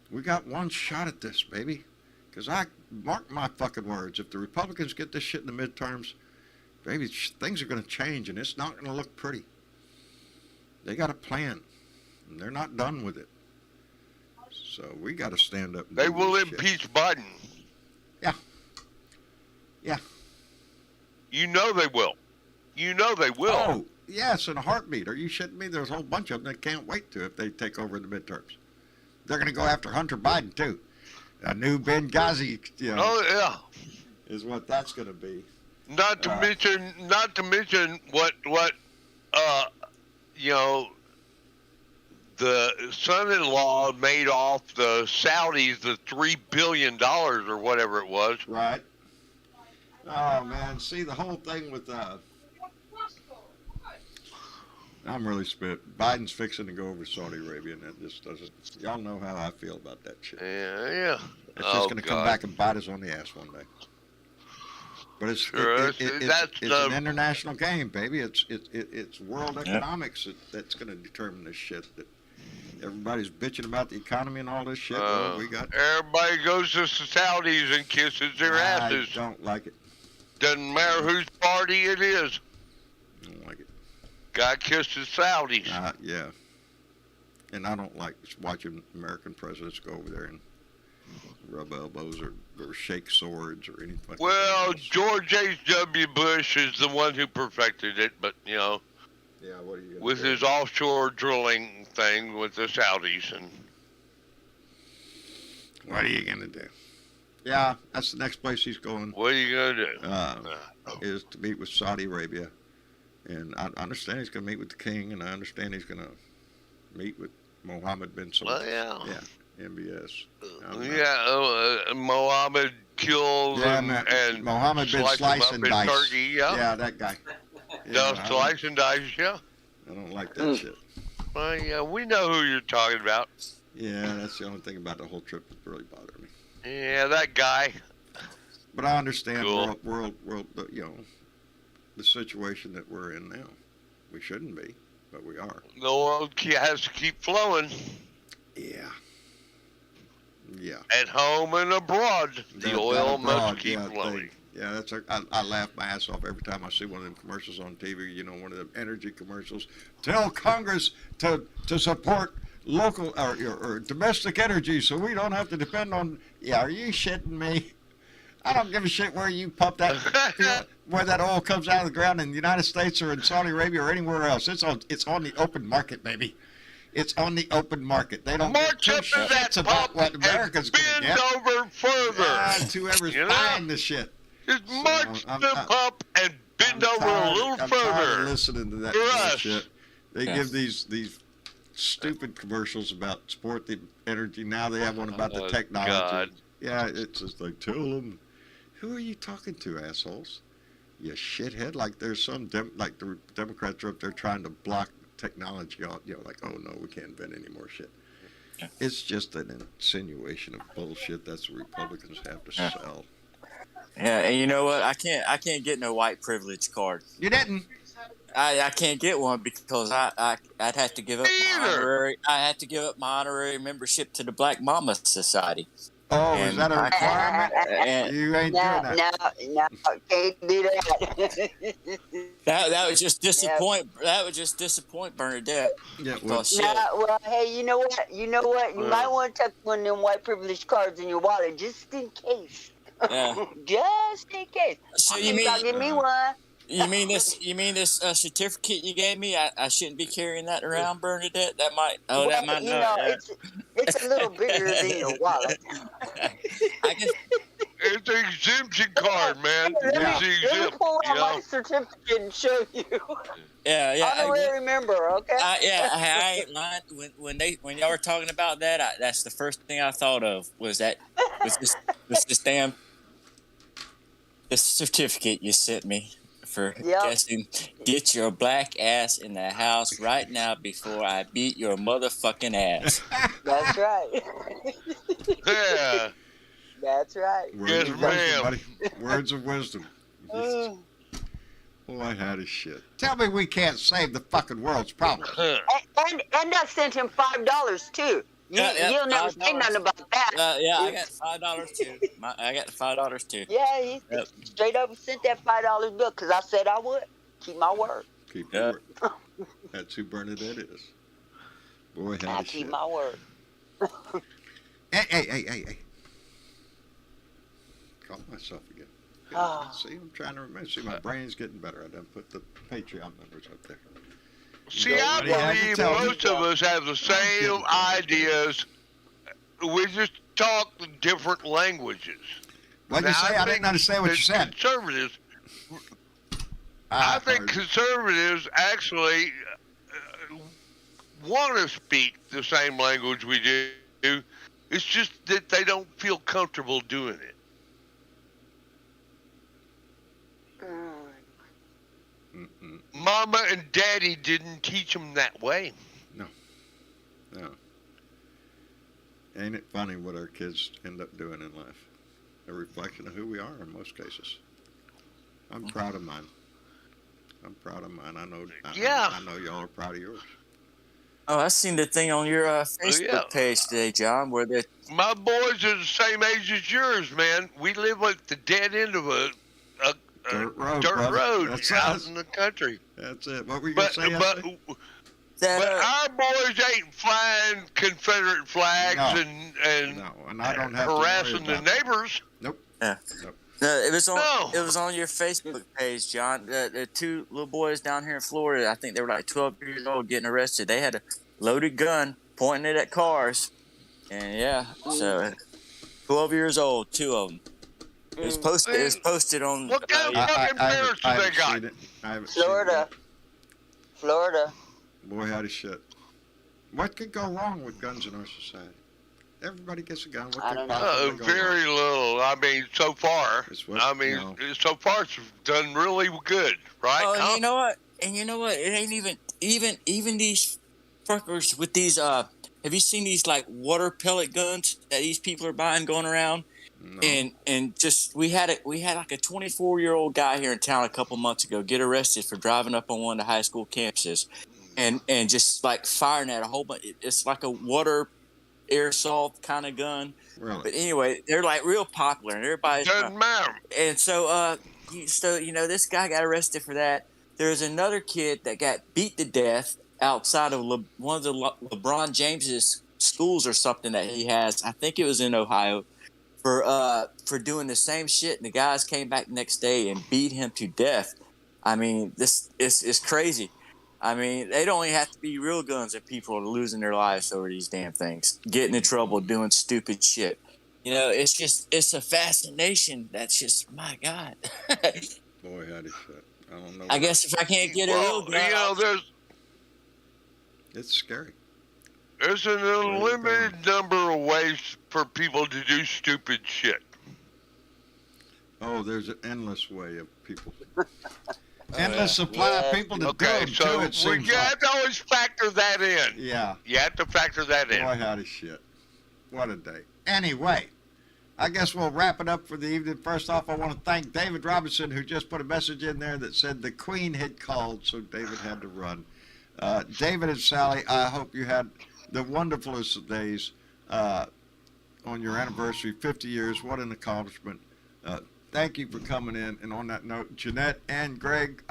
We got one shot at this, baby. Because I mark my fucking words. If the Republicans get this shit in the midterms, baby, things are going to change, and it's not going to look pretty. They got a plan, and they're not done with it. So we got to stand up. And They do will this shit. impeach Biden. Yeah. Yeah. You know they will. You know they will. Oh, yes, in a heartbeat. Are you shitting me? There's a whole bunch of them that can't wait to if they take over in the midterms. They're going to go after Hunter Biden, too. A new Benghazi, Oh yeah. is what that's going to be. Not to mention what the son-in-law made off the Saudis the $3 billion or whatever it was. Right. Oh, man. See, the whole thing with... I'm really spit. Biden's fixing to go over to Saudi Arabia, and that just doesn't... Y'all know how I feel about that shit. Yeah. It's just going to come back and bite us on the ass one day. But it's an international game, baby. It's world economics that's going to determine this shit. Everybody's bitching about the economy and all this shit. We got. Everybody goes to the Saudis and kisses their asses. I don't like it. Doesn't matter whose party it is. I don't like it. Guy kissed the Saudis. Yeah. And I don't like watching American presidents go over there and rub elbows or shake swords or anything. Well, George H.W. Bush is the one who perfected it, but, you know, yeah, what are you gonna with do? his offshore drilling thing with the Saudis. And What are you going to do? Yeah, that's the next place he's going. what are you going to do? Is to meet with Saudi Arabia. And I understand he's going to meet with the king, and I understand he's going to meet with Mohammed bin Salman. Well, yeah. Yeah, MBS. Mohammed killed and Mohammed bin sliced him Slice up and in Dice. turkey, Yeah, that guy. Slice and dice, yeah. I don't like that shit. Well, yeah, we know who you're talking about. Yeah, that's the only thing about the whole trip that really bothered me. Yeah, that guy. But I understand Cool. world, you know, the situation that we're in now. We shouldn't be, but we are. The oil has to keep flowing Yeah. Yeah. at home and abroad. The That oil abroad, must keep yeah, flowing. Yeah, that's I laugh my ass off every time I see one of them commercials on TV. You know, one of them energy commercials. Tell Congress to support local or domestic energy so we don't have to depend on. Yeah, are you shitting me? I don't give a shit where you pump that, where that oil comes out of the ground in the United States or in Saudi Arabia or anywhere else. It's on the open market, baby. It's on the open market. They don't March give up two to that shits about pump what and America's going to bend get. over further. And whoever's You know? buying the shit. Just march I'm- the I'm- pump and bend over a little I'm tired of further. listening to that For us. bullshit. They Yeah. give these stupid commercials about support the energy. Now they have one about the Oh, technology. God. Yeah, it's just like, tell them, who are you talking to, assholes? You shithead. Like there's some, like the Democrats are up there trying to block technology out, you know, like, oh no, we can't invent any more shit. Yeah. It's just an insinuation of bullshit that's the Republicans have to Yeah. sell. Yeah, and you know what? I can't get no white privilege card. You didn't. I can't get one because I'd have to give up my Either. honorary membership to the Black Mama Society. Oh, is And that a I- requirement? And You ain't doing that. No, can't do that. that would just disappoint. That would just disappoint Bernadette. Yeah, well, Because shit. Well, hey, you know what? You might want to tuck one of them white privilege cards in your wallet just in case. Yeah. Just in case. So You you gotta give me one. mean this certificate you gave me? I shouldn't be carrying that around, Bernadette. That might. Oh, that might. You know, it's a little bigger than your wallet. I guess. It's an exemption card, man. Let It's me exempt, pull you out my know. certificate and show you. Yeah. Honorary member, okay? I ain't lying. When y'all were talking about that, that's the first thing I thought of was this damn this certificate you sent me for Yep. guessing. Get your black ass in the house right now before I beat your motherfucking ass. That's right. Yeah. That's right. Words Yes, of wisdom, ma'am. buddy. Words of wisdom. Uh, Boy, how to shit. Tell me we can't save the fucking world's problems. and I sent him $5 too. You'll never say $5. nothing about that. I got $5 too. I got the $5 too. Yeah, he Yep. straight up sent that $5 bill because I said I would. Keep my word. Keep Yeah. your word. That's who Bernadette is. Boy, how I to keep shit. my word. Hey. Call myself again. Oh. See, I'm trying to remember. See, my brain's getting better. I done put the Patreon numbers up there. See, I Nobody had to believe tell me. most of us have the same ideas. We just talk the different languages. What'd you Now, say? I didn't think understand what you that said. Conservatives, I think conservatives actually want to speak the same language we do. It's just that they don't feel comfortable doing it. Mama and Daddy didn't teach them that way. No. Ain't it funny what our kids end up doing in life? A reflection of who we are in most cases. I'm proud of mine. I know. Yeah. I know y'all are proud of yours. Oh, I seen the thing on your Facebook yeah. page today, John, where they My boys are the same age as yours, man. We live at the dead end of a Dirt road, dirt brother. road That's out us. in the country. That's it. What were you going But to say? but Yesterday? that but our boys ain't flying Confederate flags No. and No, and I don't have to worry harassing the about that. neighbors. Nope. Yeah. Nope. No, it was on. No. It was on your Facebook page, John. The two little boys down here in Florida. I think they were like 12 years old, getting arrested. They had a loaded gun, pointing it at cars, and yeah, so 12 years old, two of them. It was posted. It was posted on. What kind of fucking parents do I they haven't got? seen it. I haven't seen Florida. Florida. it. Boy, howdy shit. What could go wrong with guns in our society? Everybody gets a gun. What I could don't know. possibly go Very wrong? little. I mean, so far. It's what- I mean, no. so far it's done really good, right? Oh, and Huh? you know what? And you know what? It ain't even these fuckers with these. Have you seen these like water pellet guns that these people are buying going around? No. And just we had like a 24-year-old guy here in town a couple months ago get arrested for driving up on one of the high school campuses, and just like firing at a whole bunch. It's like a water airsoft kind of gun. Really? But anyway, they're like real popular, and everybody's. Doesn't matter. And so, this guy got arrested for that. There's another kid that got beat to death outside of one of the LeBron James's schools or something that he has. I think it was in Ohio for doing the same shit. And the guys came back the next day and beat him to death. I mean, this is crazy. I mean, they don't even have to be real guns if people are losing their lives over these damn things, getting in trouble, doing stupid shit. You know, it's a fascination. That's just, my God. Boy, howdy shit. I don't know. I guess if I can't get a real Well, gun, It's scary. there's an unlimited number of ways for people to do stupid shit. Oh, there's an endless way of people. Endless supply of Yeah. people to Okay, do so it we seems have like. to always factor that in. Yeah. You have to factor that in. Boy, howdy shit. What a day. Anyway, I guess we'll wrap it up for the evening. First off, I want to thank David Robinson, who just put a message in there that said the Queen had called, so David had to run. David and Sally, I hope you had the wonderfulest of days on your anniversary, 50 years. What an accomplishment. Thank you for coming in. And on that note, Jeanette and Greg,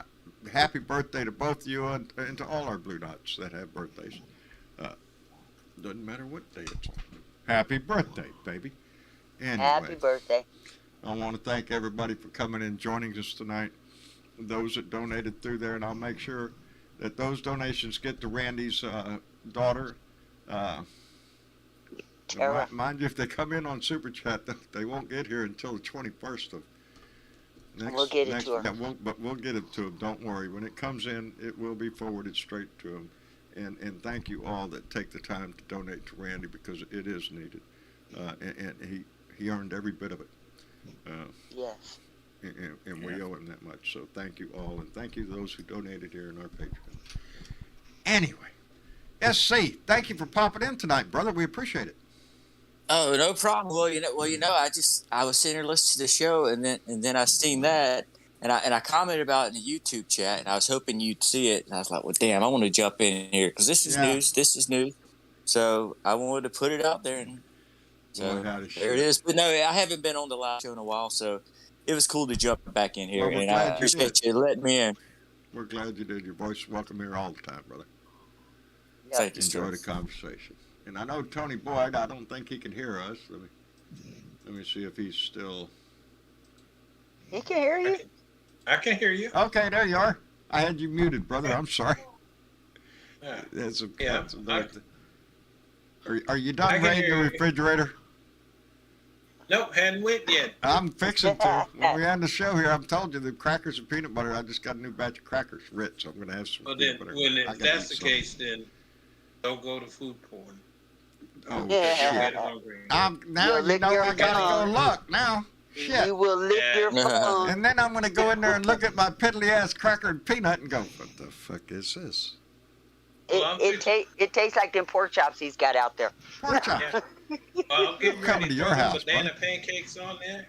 happy birthday to both of you and to all our Blue Dots that have birthdays. Doesn't matter what day it's on. Happy birthday, baby. Anyway, Happy birthday. I want to thank everybody for coming in, joining us tonight. Those that donated through there, and I'll make sure that those donations get to Randy's daughter. Tara. Mind you, if they come in on Super Chat, they won't get here until the 21st of We'll get it to her. Yeah, but we'll get it to them. Don't worry. When it comes in, it will be forwarded straight to them. And thank you all that take the time to donate to Randy, because it is needed. And he earned every bit of it. Yes. And we owe him that much. So thank you all, and thank you to those who donated here in our Patreon. Anyway, SC, thank you for popping in tonight, brother. We appreciate it. oh, no problem. Well, you know, I was sitting here listening to the show, and then I seen that, and I commented about it in the YouTube chat, and I was hoping you'd see it, and I was like, well, damn, I want to jump in here because this is Yeah. news. This is news. So I wanted to put it out there, and so Boy, howdy there it shit. is. But no, I haven't been on the live show in a while, so it was cool to jump back in here, Well, we're and I glad you appreciate you letting me in. We're glad you did. Your voice is welcome here all the time, brother. Yeah. Thank you, Enjoy sir. the conversation. And I know Tony Boyd, I don't think he can hear us. Let me see if he's still... He can hear you. I can hear you. Okay, there you are. I had you muted, brother. I'm sorry. Yeah. That's a, Yeah, that's are you done I can raiding the hear you. refrigerator? Nope, hadn't went yet. I'm fixing to. When we end the show here, I've told you the crackers and peanut butter. I just got a new batch of crackers, Ritz. So I'm going to have some Well, peanut then, butter. when I if gotta that's eat the some. case, then don't go to food porn. Oh, Yeah. You'll shit. get hungry. Now You'll you lick know your I got to phone. go look now. Shit. You will lick Yeah. your phone. And then I'm going to go in there and look at my piddly ass cracker and peanut and go, what the fuck is this? It tastes like them pork chops he's got out there. Pork chop. Yeah. Well, I'm getting Coming ready to to your throw some house, banana pancakes on there,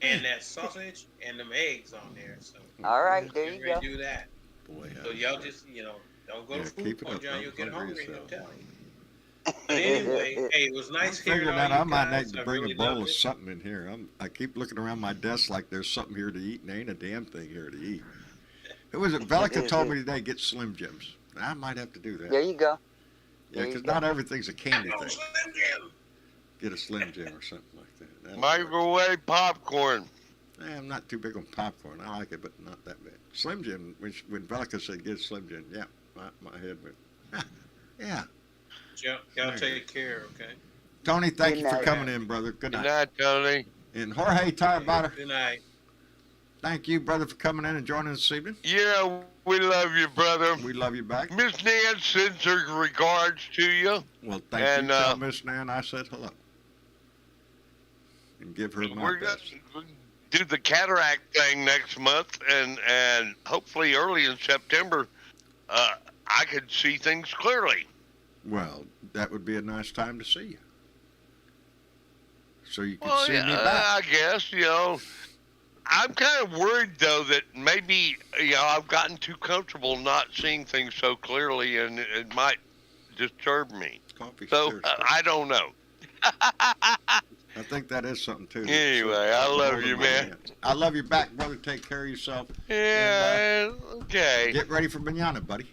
and that sausage, and them eggs on there. So All right, there get you ready go. to do that. Boy, So y'all just, Don't go Yeah, to food keep it point, up. John. Don't You'll get hungry hungry. yourself. I'm telling you. But anyway, hey, it was I'm nice hearing figuring all that you I might guys. need to I bring really a bowl loved of it. something in here. I keep looking around my desk like there's something here to eat, and there ain't a damn thing here to eat. Who was it? Velica told me today, get Slim Jims. I might have to do that. There you go. Yeah, There you because go. not everything's a candy Oh, thing. Slim Jim. Get a Slim Jim or something like that. That'll work. Microwave popcorn. I'm not too big on popcorn. I like it, but not that bad. Slim Jim, when Velica said get a Slim Jim, yeah, my head went, yeah. Y'all take care, okay? Tony, thank Good you for night. coming in, brother. Good Good night. night, Tony. And Jorge Tarbiter, Good night. thank you, brother, for coming in and joining us this evening. Yeah, we love you, brother. We love you back. Miss Nan sends her regards to you. Well, thank And, you. Tell Miss Nan I said hello. And give her my We're going best. to do the cataract thing next month, and hopefully early in September, I could see things clearly. Well, that would be a nice time to see you. So you could Well, see yeah, me back. I guess, I'm kind of worried, though, that maybe, I've gotten too comfortable not seeing things so clearly, and it might disturb me. Coffee So, stirs. I don't know. I think that is something, too. Anyway, I love you, man. I love you back, brother. Take care of yourself. Yeah, okay. Get ready for manana, buddy.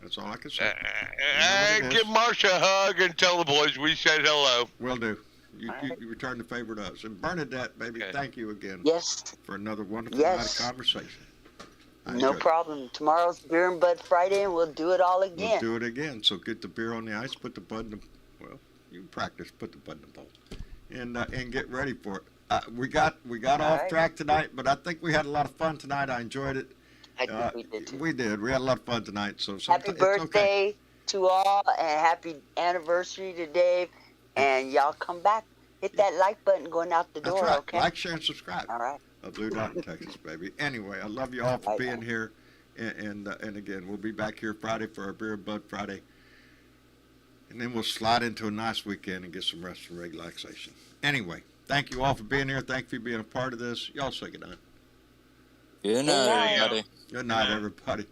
That's all I can say. You know what it Give is. Marsha a hug and tell the boys we said hello. Will do. You return the favor to us. And Bernadette, baby, Okay. thank you again Yes, for another wonderful Yes. night of conversation. I no enjoyed it. problem. Tomorrow's Beer and Bud Friday, and we'll do it all We'll again. do it again. So get the beer on the ice, put the bud in the, well, you can practice, put the bud in the bowl, and get ready for it. We got off right. track tonight, but I think we had a lot of fun tonight. I enjoyed it. I think we did too. We did. We had a lot of fun tonight. So Happy it's okay. birthday to all, and happy anniversary to Dave. And y'all come back. Hit that like button going out the That's door, right. okay? Like, share, and subscribe. All right. A Blue Dot in Texas, baby. Anyway, I love you all for Bye-bye. being here. And again, we'll be back here Friday for our Beer and Bud Friday. And then we'll slide into a nice weekend and get some rest and relaxation. Anyway, thank you all for being here. Thank you for being a part of this. Y'all say good night. Good night, everybody. Good night, everybody.